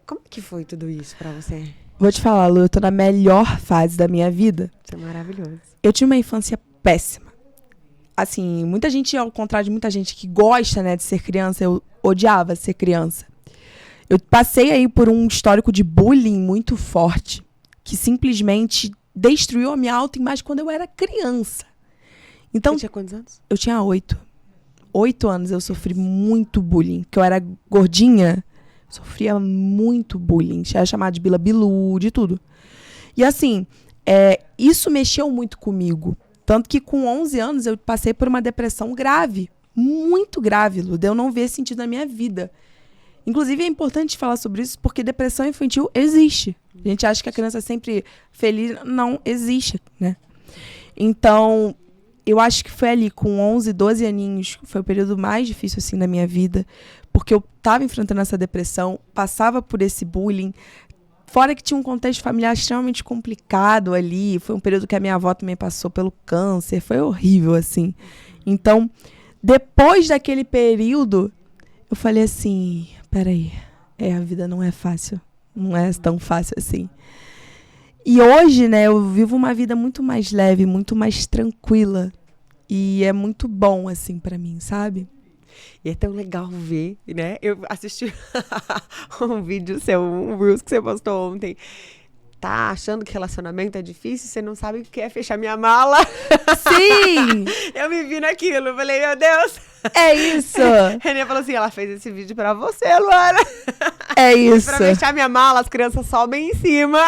Como é que foi tudo isso pra você? Vou te falar, Lu, eu tô na melhor fase da minha vida. Isso é maravilhoso. Eu tinha uma infância péssima. Assim, muita gente, ao contrário de muita gente que gosta, né, de ser criança, eu odiava ser criança. Eu passei aí por um histórico de bullying muito forte, que simplesmente destruiu a minha autoimagem quando eu era criança. Então, você tinha quantos anos? Eu tinha 8. 8 anos eu sofri muito bullying. Porque eu era gordinha, sofria muito bullying. Era chamada de Bila Bilu, de tudo. E assim, isso mexeu muito comigo. Tanto que com 11 anos eu passei por uma depressão grave. Muito grave, Lu. De eu não ver sentido na minha vida. Inclusive é importante falar sobre isso porque depressão infantil existe. A gente acha que a criança é sempre feliz. Não existe, né? Então... eu acho que foi ali, com 11, 12 aninhos, foi o período mais difícil, assim, da minha vida. Porque eu tava enfrentando essa depressão, passava por esse bullying. Fora que tinha um contexto familiar extremamente complicado ali. Foi um período que a minha avó também passou pelo câncer. Foi horrível, assim. Então, depois daquele período, eu falei assim, peraí, a vida não é fácil. Não é tão fácil assim. E hoje, né, eu vivo uma vida muito mais leve, muito mais tranquila. E é muito bom, assim, pra mim, sabe? E é tão legal ver, né? Eu assisti um vídeo seu, um Reels que você postou ontem. Tá achando que relacionamento é difícil? Você não sabe o que é fechar minha mala? Sim! Eu me vi naquilo. Eu falei, meu Deus. É isso! Renê falou assim, ela fez esse vídeo pra você, Luana. É isso! Pra fechar minha mala, as crianças sobem em cima.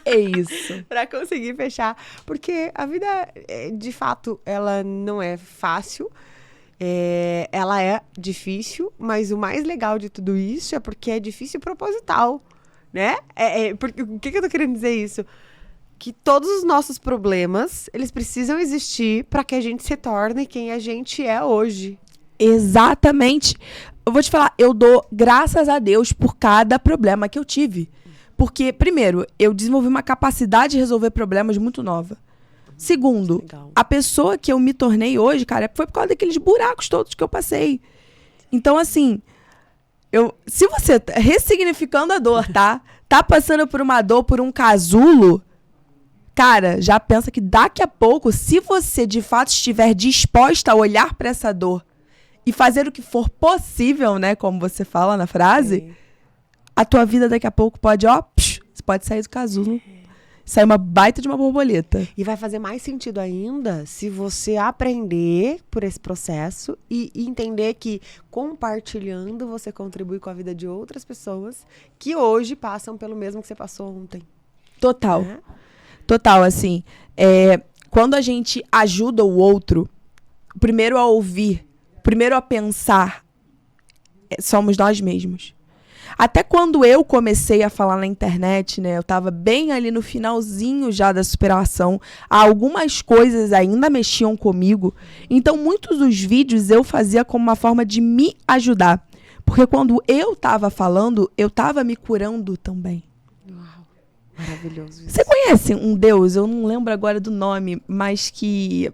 É isso. Pra conseguir fechar. Porque a vida, de fato, ela não é fácil. Ela é difícil, mas o mais legal de tudo isso é porque é difícil proposital, né? Porque, o que eu tô querendo dizer isso? Que todos os nossos problemas, eles precisam existir para que a gente se torne quem a gente é hoje. Exatamente. Eu vou te falar, eu dou graças a Deus por cada problema que eu tive. Porque, primeiro, eu desenvolvi uma capacidade de resolver problemas muito nova. Segundo, Legal. a pessoa que eu me tornei hoje, cara, foi por causa daqueles buracos todos que eu passei. Então, assim, se você, ressignificando a dor, tá passando por uma dor, por um casulo, cara, já pensa que daqui a pouco, se você de fato estiver disposta a olhar para essa dor e fazer o que for possível, né, como você fala na frase, Sim. a tua vida daqui a pouco pode, você pode sair do casulo. Sair uma baita de uma borboleta. E vai fazer mais sentido ainda se você aprender por esse processo e entender que compartilhando você contribui com a vida de outras pessoas que hoje passam pelo mesmo que você passou ontem. Total. Né? Total, assim. Quando a gente ajuda o outro, o primeiro a ouvir, o primeiro a pensar, somos nós mesmos. Até quando eu comecei a falar na internet, né? Eu tava bem ali no finalzinho já da superação. Algumas coisas ainda mexiam comigo. Então, muitos dos vídeos eu fazia como uma forma de me ajudar. Porque quando eu tava falando, eu tava me curando também. Uau, maravilhoso isso. Você conhece um Deus? Eu não lembro agora do nome, mas que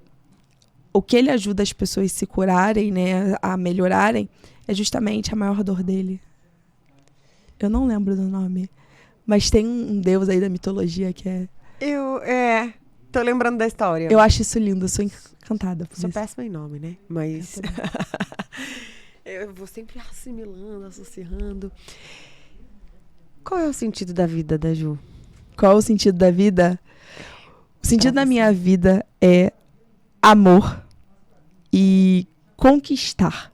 o que ele ajuda as pessoas a se curarem, né? A melhorarem, é justamente a maior dor dele. Eu não lembro do nome. Mas tem um deus aí da mitologia que é... Tô lembrando da história. Eu acho isso lindo, eu sou encantada por Sou isso. péssima em nome, né? Mas eu vou sempre assimilando, associando. Qual é o sentido da vida da Ju? Qual o sentido da vida? O sentido Pra da você. minha vida é amor e conquistar.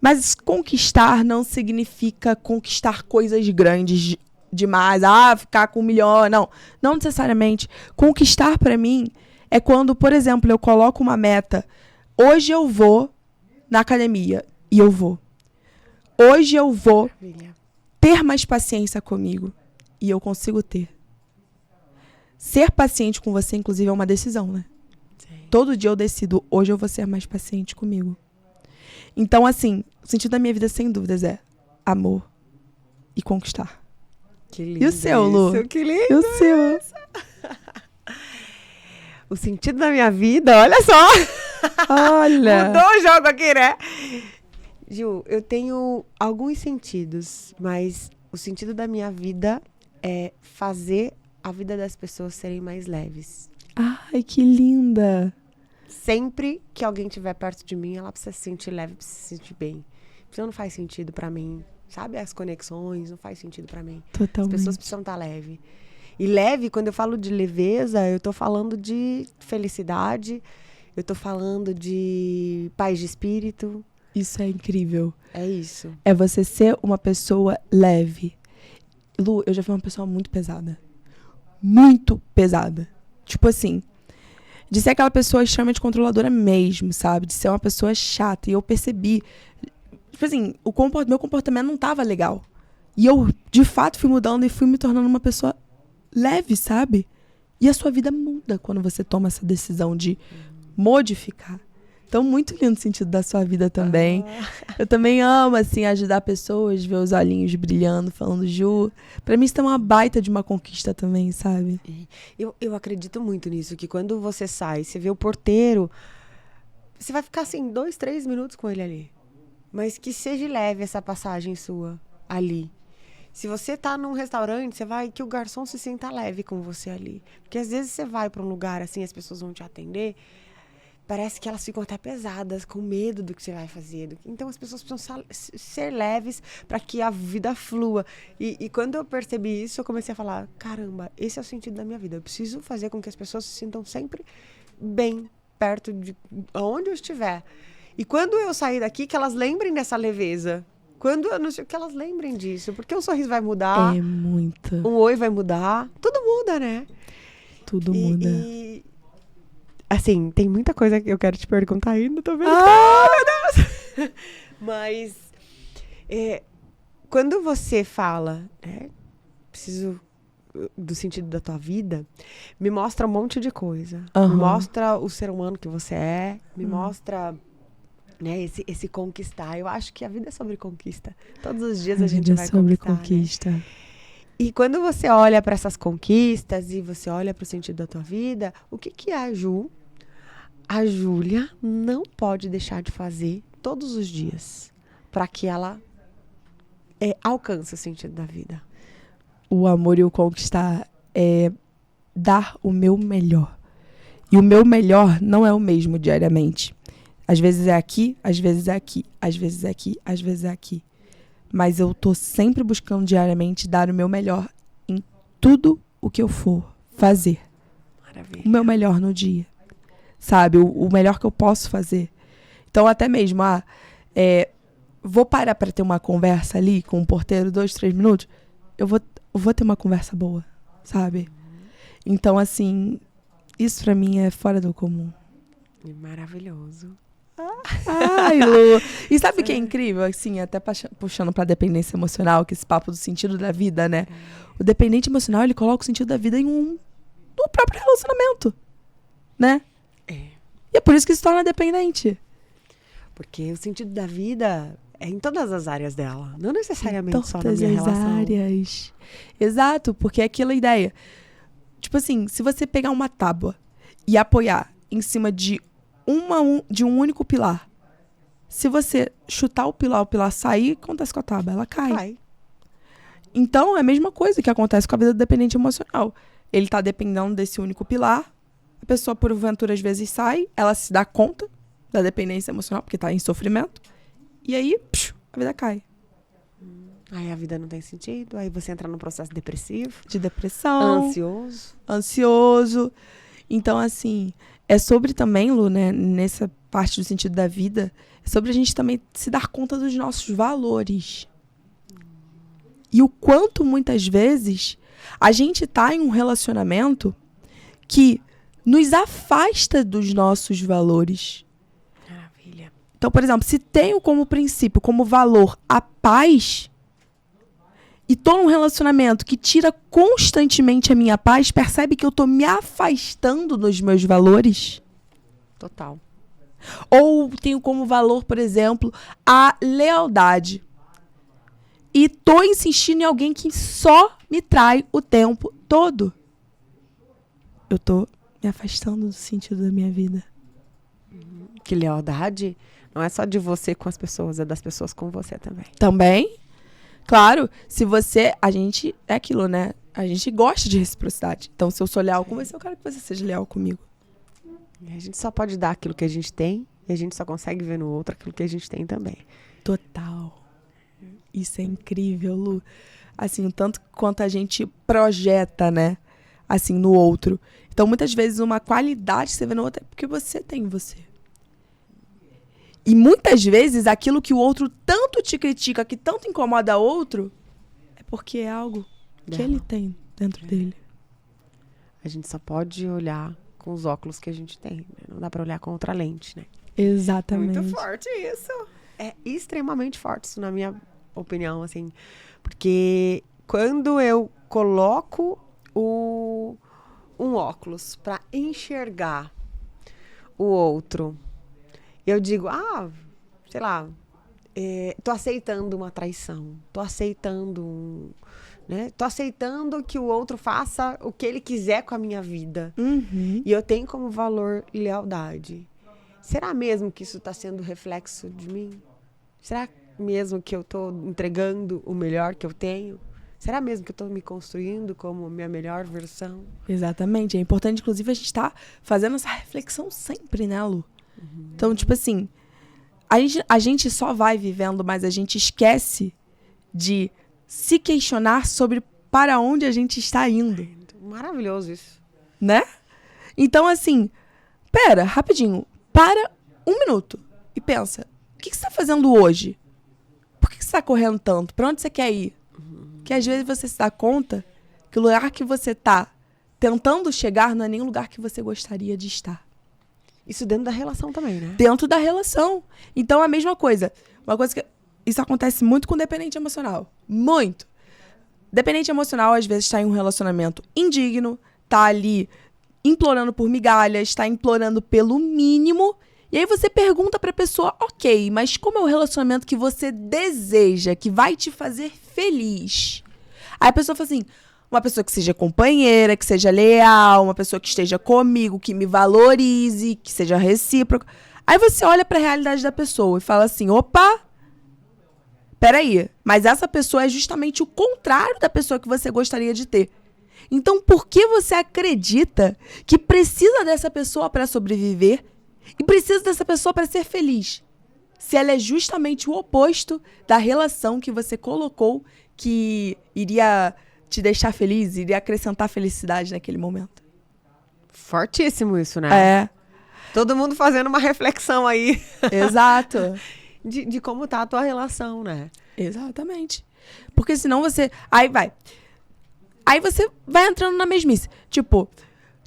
Mas conquistar não significa conquistar coisas grandes demais. Ficar com 1 milhão. Não necessariamente. Conquistar pra mim é quando, por exemplo, eu coloco uma meta. Hoje eu vou na academia. E eu vou. Hoje eu vou Maravilha. ter mais paciência comigo. E eu consigo ter. Ser paciente com você, inclusive, é uma decisão, né? Sim. Todo dia eu decido, hoje eu vou ser mais paciente comigo. Então, assim, o sentido da minha vida, sem dúvidas, é amor e conquistar. Que lindo. E o seu, Lu? Isso, que lindo. E o seu? O sentido da minha vida, olha só. Olha! Mudou o jogo aqui, né? Ju, eu tenho alguns sentidos, mas o sentido da minha vida é fazer a vida das pessoas serem mais leves. Ai, que linda! Sempre que alguém estiver perto de mim, ela precisa se sentir leve, precisa se sentir bem. Isso não faz sentido pra mim. Sabe, as conexões não faz sentido pra mim. As Totalmente. pessoas precisam estar leve. E leve, quando eu falo de leveza, eu tô falando de felicidade, eu tô falando de paz de espírito. Isso é incrível. É isso. É você ser uma pessoa leve. Lu, eu já fui uma pessoa muito pesada. Muito pesada. Tipo assim, de ser aquela pessoa extremamente controladora mesmo, sabe? De ser uma pessoa chata. E eu percebi, tipo assim, meu comportamento não tava legal. E eu, de fato, fui mudando e fui me tornando uma pessoa leve, sabe? E a sua vida muda quando você toma essa decisão de modificar. Então, muito lindo o sentido da sua vida também. Eu também amo, assim, ajudar pessoas, ver os olhinhos brilhando, falando, Ju. Pra mim, isso é uma baita de uma conquista também, sabe? Eu acredito muito nisso, que quando você sai, você vê o porteiro, você vai ficar, assim, 2, 3 minutos com ele ali. Mas que seja leve essa passagem sua ali. Se você tá num restaurante, você vai que o garçom se sinta leve com você ali. Porque às vezes você vai pra um lugar assim, as pessoas vão te atender, parece que elas ficam até pesadas, com medo do que você vai fazer. Então as pessoas precisam ser leves para que a vida flua. E quando eu percebi isso, eu comecei a falar, caramba, esse é o sentido da minha vida. Eu preciso fazer com que as pessoas se sintam sempre bem, perto de onde eu estiver. E quando eu sair daqui, que elas lembrem dessa leveza. Quando eu não sei, que elas lembrem disso. Porque um sorriso vai mudar. É muito. Um oi vai mudar. Tudo muda, né? Tudo muda. Assim, tem muita coisa que eu quero te perguntar ainda, tô vendo. Meu Deus! Mas, quando você fala, preciso do sentido da tua vida, me mostra um monte de coisa. Me mostra o ser humano que você é, me mostra, né, esse conquistar. Eu acho que a vida é sobre conquista. Todos os dias a gente vai sobre conquistar. Né? E quando você olha para essas conquistas e você olha para o sentido da tua vida, o que é a Ju? A Júlia não pode deixar de fazer todos os dias para que ela alcance o sentido da vida. O amor e o conquistar é dar o meu melhor. E o meu melhor não é o mesmo diariamente. Às vezes é aqui, às vezes é aqui, às vezes é aqui, às vezes é aqui. Mas eu tô sempre buscando diariamente dar o meu melhor em tudo o que eu for fazer. Maravilha. O meu melhor no dia. Sabe? O melhor que eu posso fazer. Então, até mesmo, vou parar para ter uma conversa ali com o porteiro 2, 3 minutos, eu vou ter uma conversa boa, sabe? Então, assim, isso pra mim é fora do comum. Maravilhoso. Ai, Lu. E sabe o que é incrível? Assim, até puxando pra dependência emocional, que esse papo do sentido da vida, né? O dependente emocional, ele coloca o sentido da vida no próprio relacionamento, né? E é por isso que se torna dependente. Porque o sentido da vida é em todas as áreas dela. Não necessariamente só na minha relação. relação. Todas as áreas. Exato, porque é aquela ideia. Tipo assim, se você pegar uma tábua e apoiar em cima de um único pilar, se você chutar o pilar sair, o que acontece com a tábua? Ela cai. Então, é a mesma coisa que acontece com a vida do dependente emocional. Ele tá dependendo desse único pilar, a pessoa, porventura, às vezes sai, ela se dá conta da dependência emocional, porque tá em sofrimento, e aí, a vida cai. Aí a vida não tem sentido, aí você entra num processo depressivo. De depressão. Ansioso. Então, assim, é sobre também, Lu, né, nessa parte do sentido da vida, é sobre a gente também se dar conta dos nossos valores. E o quanto, muitas vezes, a gente tá em um relacionamento que nos afasta dos nossos valores. Maravilha. Então, por exemplo, se tenho como princípio, como valor, a paz, e tô num relacionamento que tira constantemente a minha paz, percebe que eu tô me afastando dos meus valores? Total. Ou tenho como valor, por exemplo, a lealdade. E tô insistindo em alguém que só me trai o tempo todo. Eu tô me afastando do sentido da minha vida. Que lealdade não é só de você com as pessoas, é das pessoas com você também. Também. Claro, se você... A gente... É aquilo, né? A gente gosta de reciprocidade. Então, se eu sou leal com você, eu quero que você seja leal comigo. E a gente só pode dar aquilo que a gente tem e a gente só consegue ver no outro aquilo que a gente tem também. Total. Isso é incrível, Lu. Assim, o tanto quanto a gente projeta, né? Assim, no outro. Então, muitas vezes, uma qualidade que você vê no outro é porque você tem em você. E muitas vezes, aquilo que o outro tanto te critica, que tanto incomoda o outro, é porque é algo que ele tem dentro dele. A gente só pode olhar com os óculos que a gente tem, né? Não dá pra olhar com outra lente, né? Exatamente. Muito forte isso. É extremamente forte isso, na minha opinião, assim. Porque quando eu coloco um óculos pra enxergar o outro, eu digo, sei lá, tô aceitando uma traição, tô aceitando né? Tô aceitando que o outro faça o que ele quiser com a minha vida. Uhum. E eu tenho como valor lealdade. Será mesmo que isso está sendo reflexo de mim? Será mesmo que eu tô entregando o melhor que eu tenho? Será mesmo que eu tô me construindo como minha melhor versão? Exatamente. É importante, inclusive, a gente tá fazendo essa reflexão sempre, né, Lu? Então, tipo assim, a gente só vai vivendo, mas a gente esquece de se questionar sobre para onde a gente está indo, Maravilhoso isso. né? Então, assim, pera, rapidinho, para um minuto e pensa, o que você está fazendo hoje? Por que você está correndo tanto? Para onde você quer ir? Que às vezes você se dá conta que o lugar que você tá tentando chegar não é nem o lugar que você gostaria de estar. Isso dentro da relação também, né? Dentro da relação. Então, a mesma coisa. Uma coisa que... Isso acontece muito com dependente emocional. Muito. Dependente emocional, às vezes, está em um relacionamento indigno, tá ali implorando por migalhas, está implorando pelo mínimo. E aí você pergunta pra pessoa, ok, mas como é o relacionamento que você deseja, que vai te fazer feliz? Aí a pessoa fala assim, uma pessoa que seja companheira, que seja leal, uma pessoa que esteja comigo, que me valorize, que seja recíproca. Aí você olha pra realidade da pessoa e fala assim, opa, peraí, mas essa pessoa é justamente o contrário da pessoa que você gostaria de ter. Então, por que você acredita que precisa dessa pessoa pra sobreviver e precisa dessa pessoa para ser feliz? Se ela é justamente o oposto da relação que você colocou que iria te deixar feliz, iria acrescentar felicidade naquele momento. Fortíssimo isso, né? É, Todo mundo fazendo uma reflexão aí exato. de como tá a tua relação, né? Exatamente. Porque senão você... Aí você vai entrando na mesmice. Tipo,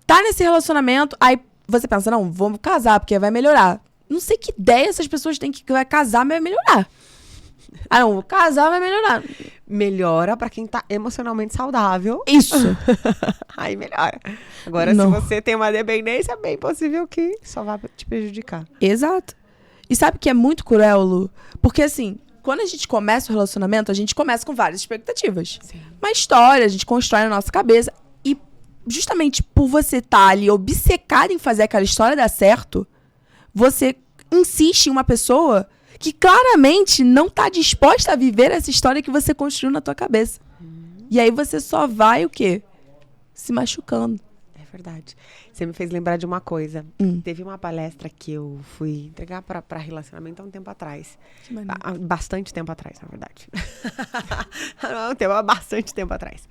tá nesse relacionamento, aí você pensa, não, vamos casar, porque vai melhorar. Não sei que ideia essas pessoas têm que vai casar, mas vai melhorar. Ah, não, vou casar, vai melhorar. Melhora pra quem tá emocionalmente saudável. Isso. Aí melhora. Agora, Não. se você tem uma dependência, é bem possível que só vá te prejudicar. Exato. E sabe o que é muito cruel, Lu? Porque assim, quando a gente começa o relacionamento, a gente começa com várias expectativas. Sim. Uma história, a gente constrói na nossa cabeça. E justamente por você estar ali obcecado em fazer aquela história dar certo, você insiste em uma pessoa que claramente não está disposta a viver essa história que você construiu na tua cabeça. E aí você só vai o quê? Se machucando. É verdade. Você me fez lembrar de uma coisa. Teve uma palestra que eu fui entregar para relacionamento há um tempo atrás. Que maneiro. Há bastante tempo atrás, na verdade. Há bastante tempo atrás.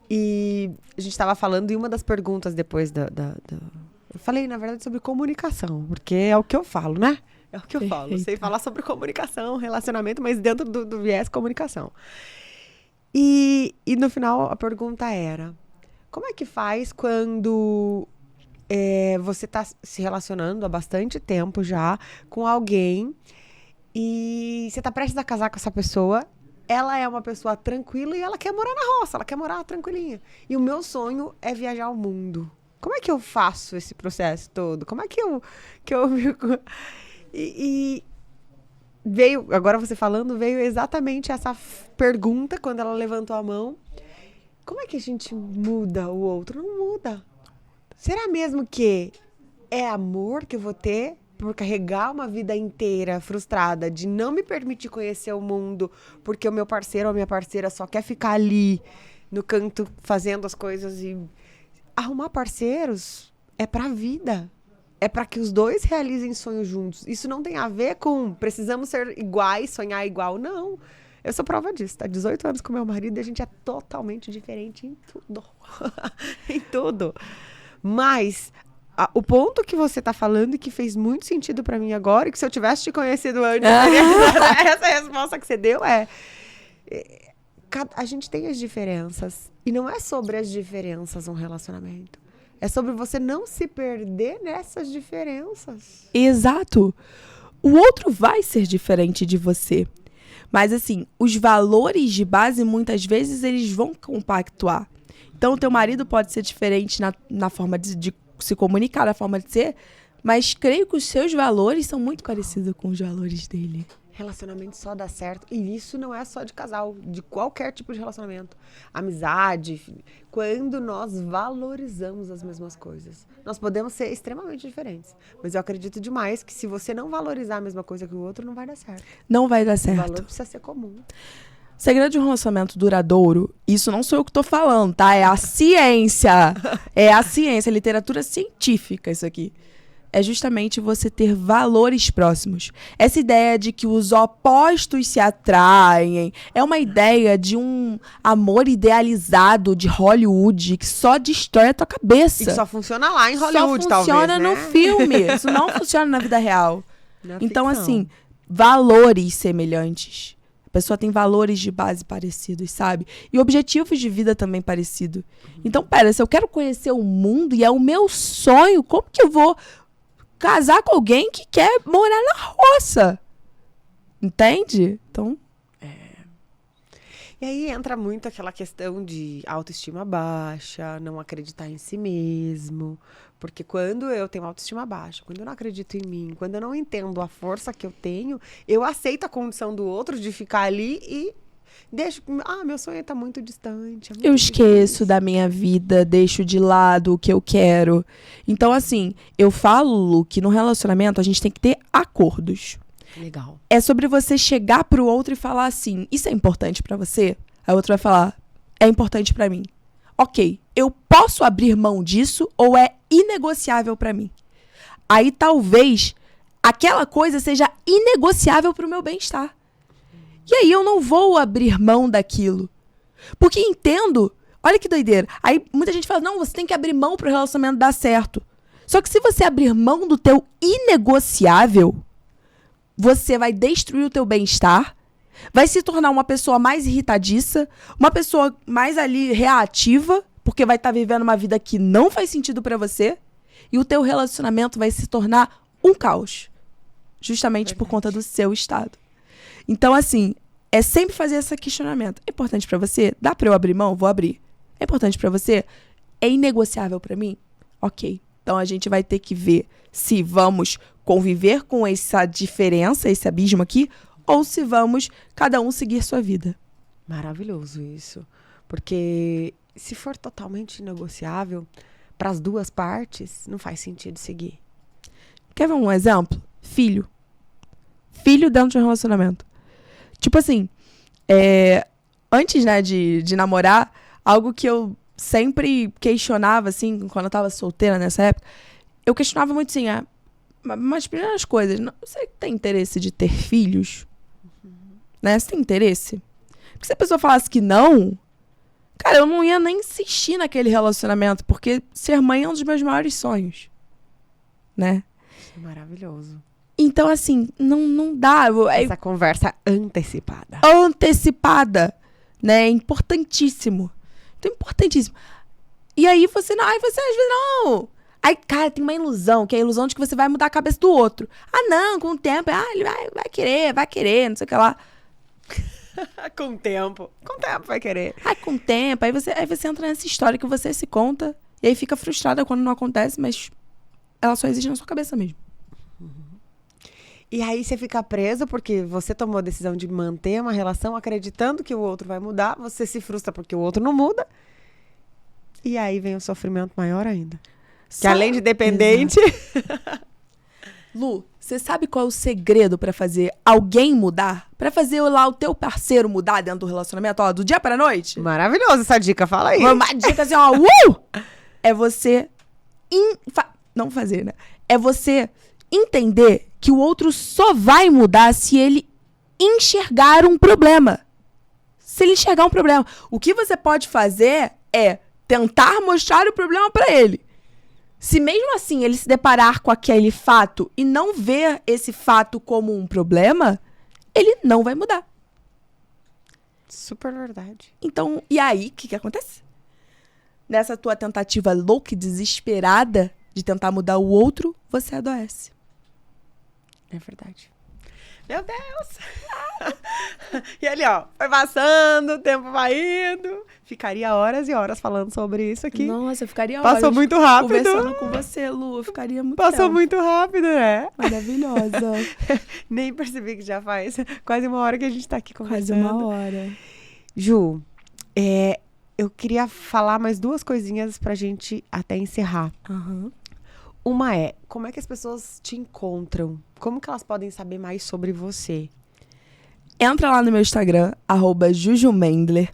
E a gente estava falando, e uma das perguntas depois eu falei, na verdade, sobre comunicação, porque é o que eu falo, né? É o que eu falo. Eu sei falar sobre comunicação, relacionamento, mas dentro do viés comunicação. E no final, a pergunta era, como é que faz quando você está se relacionando há bastante tempo já com alguém e você está prestes a casar com essa pessoa, ela é uma pessoa tranquila e ela quer morar na roça, ela quer morar tranquilinha. E o meu sonho é viajar o mundo. Como é que eu faço esse processo todo? Como é que eu E veio, agora você falando, veio exatamente essa pergunta quando ela levantou a mão. Como é que a gente muda o outro? Não muda. Será mesmo que é amor que eu vou ter por carregar uma vida inteira frustrada de não me permitir conhecer o mundo porque o meu parceiro ou a minha parceira só quer ficar ali no canto fazendo as coisas? E arrumar parceiros é pra vida. É pra que os dois realizem sonhos juntos. Isso não tem a ver com precisamos ser iguais, sonhar igual. Não. Eu sou prova disso. Tá 18 anos com meu marido e a gente é totalmente diferente em tudo. Em tudo. Mas o ponto que você tá falando e que fez muito sentido pra mim agora, e que se eu tivesse te conhecido antes, essa resposta que você deu a gente tem as diferenças. E não é sobre as diferenças um relacionamento. É sobre você não se perder nessas diferenças. Exato. O outro vai ser diferente de você. Mas, assim, os valores de base, muitas vezes, eles vão compactuar. Então, o teu marido pode ser diferente na forma de se comunicar, na forma de ser, mas creio que os seus valores são muito parecidos com os valores dele. Relacionamento só dá certo. E isso não é só de casal, de qualquer tipo de relacionamento. Amizade, quando nós valorizamos as mesmas coisas. Nós podemos ser extremamente diferentes. Mas eu acredito demais que se você não valorizar a mesma coisa que o outro, não vai dar certo. Não vai dar O certo. valor precisa ser comum. Segredo de um relacionamento duradouro, isso não sou eu que tô falando, tá? É a ciência. É a ciência, literatura científica isso aqui. É justamente você ter valores próximos. Essa ideia de que os opostos se atraem é uma ideia de um amor idealizado de Hollywood que só destrói a tua cabeça. E que só funciona lá em Hollywood, talvez, Só funciona né? no filme. Isso não funciona na vida real. Na Então, ficção. assim, valores semelhantes. A pessoa tem valores de base parecidos, sabe? E objetivos de vida também parecidos. Então, pera, se eu quero conhecer o mundo e é o meu sonho, como que eu vou casar com alguém que quer morar na roça? Entende? Então, E aí entra muito aquela questão de autoestima baixa, não acreditar em si mesmo. Porque quando eu tenho autoestima baixa, quando eu não acredito em mim, quando eu não entendo a força que eu tenho, eu aceito a condição do outro de ficar ali e deixo. Ah, meu sonho tá muito distante. É muito eu esqueço difícil. da minha vida, deixo de lado o que eu quero. Então, assim, eu falo, Lu, que no relacionamento a gente tem que ter acordos. Legal. É sobre você chegar pro outro e falar assim, isso é importante pra você? Aí o outro vai falar, é importante pra mim. Ok, eu posso abrir mão disso ou é inegociável pra mim? Aí talvez aquela coisa seja inegociável pro meu bem-estar. E aí eu não vou abrir mão daquilo. Porque entendo, olha que doideira. Aí muita gente fala, não, você tem que abrir mão pro relacionamento dar certo. Só que se você abrir mão do teu inegociável, você vai destruir o teu bem-estar, vai se tornar uma pessoa mais irritadiça, uma pessoa mais ali reativa, porque vai estar vivendo uma vida que não faz sentido pra você, e o teu relacionamento vai se tornar um caos, justamente por conta do seu estado. Então, assim, é sempre fazer esse questionamento. É importante pra você? Dá pra eu abrir mão? Vou abrir. É importante pra você? É inegociável pra mim? Ok. Então, a gente vai ter que ver se vamos conviver com essa diferença, esse abismo aqui, ou se vamos cada um seguir sua vida. Maravilhoso isso. Porque se for totalmente negociável, para as duas partes, não faz sentido seguir. Quer ver um exemplo? Filho. Filho dentro de um relacionamento. Tipo assim, antes, né, de namorar, algo que eu sempre questionava, assim, quando eu tava solteira nessa época, eu questionava muito assim, mas primeiras coisas, você tem interesse de ter filhos? Né? Você tem interesse? Porque se a pessoa falasse que não, cara, eu não ia nem insistir naquele relacionamento, porque ser mãe é um dos meus maiores sonhos. Né? Maravilhoso. Então, assim, não dá. Essa conversa antecipada. Antecipada, né? É importantíssimo. Então, importantíssimo. E aí você às vezes não. Aí, cara, tem uma ilusão, que é a ilusão de que você vai mudar a cabeça do outro. Ah, não, com o tempo, ele vai querer, não sei o que lá. Com o tempo vai querer. Com o tempo, aí você entra nessa história que você se conta, e aí fica frustrada quando não acontece, mas ela só existe na sua cabeça mesmo. E aí você fica preso porque você tomou a decisão de manter uma relação acreditando que o outro vai mudar, você se frustra porque o outro não muda, e aí vem o sofrimento maior ainda. Que além de dependente... Lu, você sabe qual é o segredo pra fazer alguém mudar? Pra fazer lá o teu parceiro mudar dentro do relacionamento, ó, do dia pra noite? Maravilhoso essa dica, fala aí. Uma dica assim, ó, é você... Não fazer, né? É você entender que o outro só vai mudar se ele enxergar um problema. Se ele enxergar um problema. O que você pode fazer é tentar mostrar o problema pra ele. Se mesmo assim ele se deparar com aquele fato e não ver esse fato como um problema, ele não vai mudar. Super verdade. Então, e aí, o que acontece? Nessa tua tentativa louca e desesperada de tentar mudar o outro, você adoece. É verdade. Meu Deus! E ali, ó, vai passando, o tempo vai indo. Ficaria horas e horas falando sobre isso aqui. Nossa, eu ficaria horas Passou muito rápido. conversando com você, Lu. Eu ficaria muito Passou tempo. muito rápido, né? Maravilhosa. Nem percebi que já faz quase uma hora que a gente tá aqui Quase conversando. uma hora. Ju, eu queria falar mais duas coisinhas pra gente até encerrar. Uhum. Uma é, como é que as pessoas te encontram? Como que elas podem saber mais sobre você? Entra lá no meu Instagram, @jujumendler.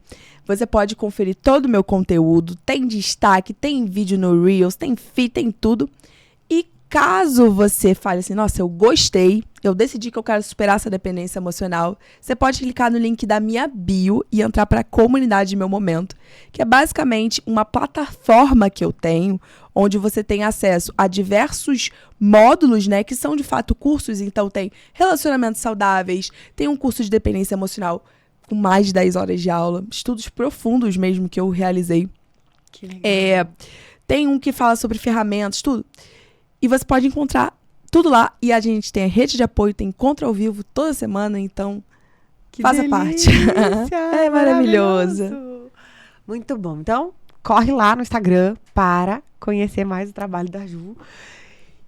Você pode conferir todo o meu conteúdo. Tem destaque, tem vídeo no Reels, tem feed, tem tudo. E caso você fale assim, nossa, eu gostei, eu decidi que eu quero superar essa dependência emocional, você pode clicar no link da minha bio e entrar para a comunidade Meu Momento, que é basicamente uma plataforma que eu tenho, onde você tem acesso a diversos módulos, né, que são de fato cursos. Então tem relacionamentos saudáveis, tem um curso de dependência emocional com mais de 10 horas de aula, estudos profundos mesmo que eu realizei. Que legal. Tem um que fala sobre ferramentas, tudo. E você pode encontrar tudo lá. E a gente tem a rede de apoio, tem encontro ao vivo toda semana, então faça parte. É maravilhoso. Muito bom. Então, corre lá no Instagram para conhecer mais o trabalho da Ju.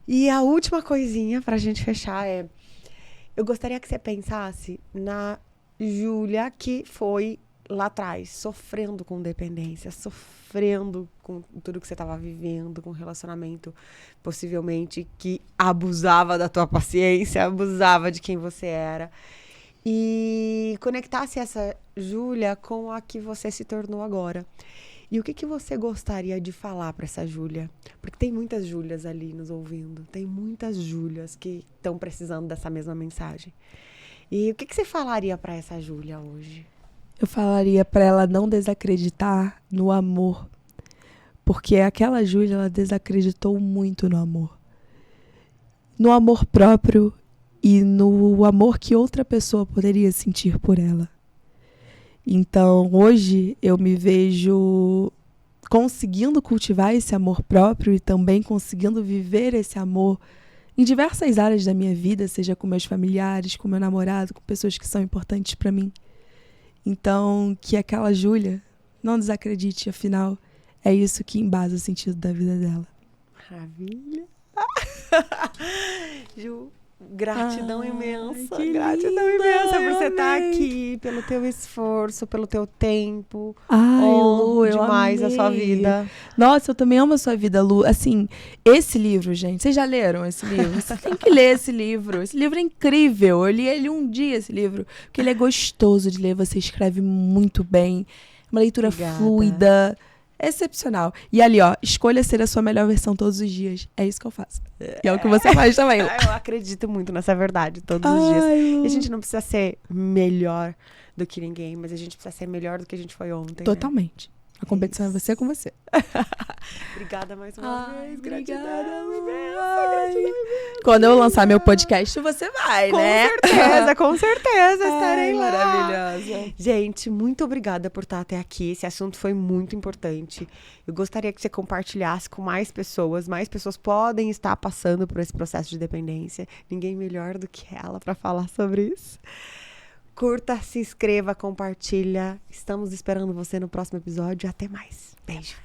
E a última coisinha pra gente fechar é... Eu gostaria que você pensasse na Júlia que foi lá atrás, sofrendo com dependência, sofrendo com tudo que você estava vivendo, com relacionamento possivelmente que abusava da tua paciência, abusava de quem você era. E conectasse essa Júlia com a que você se tornou agora. E o que você gostaria de falar para essa Júlia? Porque tem muitas Júlias ali nos ouvindo, tem muitas Júlias que estão precisando dessa mesma mensagem. E o que você falaria para essa Júlia hoje? Eu falaria para ela não desacreditar no amor, porque aquela Júlia, ela desacreditou muito no amor. No amor próprio e no amor que outra pessoa poderia sentir por ela. Então, hoje, eu me vejo conseguindo cultivar esse amor próprio e também conseguindo viver esse amor em diversas áreas da minha vida, seja com meus familiares, com meu namorado, com pessoas que são importantes para mim. Então, que aquela Júlia não desacredite, afinal, é isso que embasa o sentido da vida dela. Maravilha! Ju, gratidão imensa, que gratidão linda, imensa por eu você estar amei. aqui, pelo teu esforço, pelo teu tempo. Ai, Honro Lu, eu demais a sua amei. vida. Nossa, eu também amo a sua vida, Lu. Assim, esse livro, gente, vocês já leram esse livro? Você tem que ler esse livro. Esse livro é incrível. Eu li ele um dia, esse livro. Porque ele é gostoso de ler, você escreve muito bem. Uma leitura Obrigada. fluida. Excepcional. E ali, ó, escolha ser a sua melhor versão todos os dias. É isso que eu faço. E é o que você faz também, Lu. Eu acredito muito nessa verdade todos os dias. Lu. E a gente não precisa ser melhor do que ninguém, mas a gente precisa ser melhor do que a gente foi ontem. Totalmente. A competição é você com você. Obrigada mais uma vez. Obrigada, Gratidão Lu. imensa, Ai. gratidão imensa. Quando eu lançar meu podcast, você vai, né? Com certeza estarei lá. Maravilhosa. Gente, muito obrigada por estar até aqui. Esse assunto foi muito importante. Eu gostaria que você compartilhasse com mais pessoas. Mais pessoas podem estar passando por esse processo de dependência. Ninguém melhor do que ela para falar sobre isso. Curta, se inscreva, compartilha. Estamos esperando você no próximo episódio. Até mais. Beijo.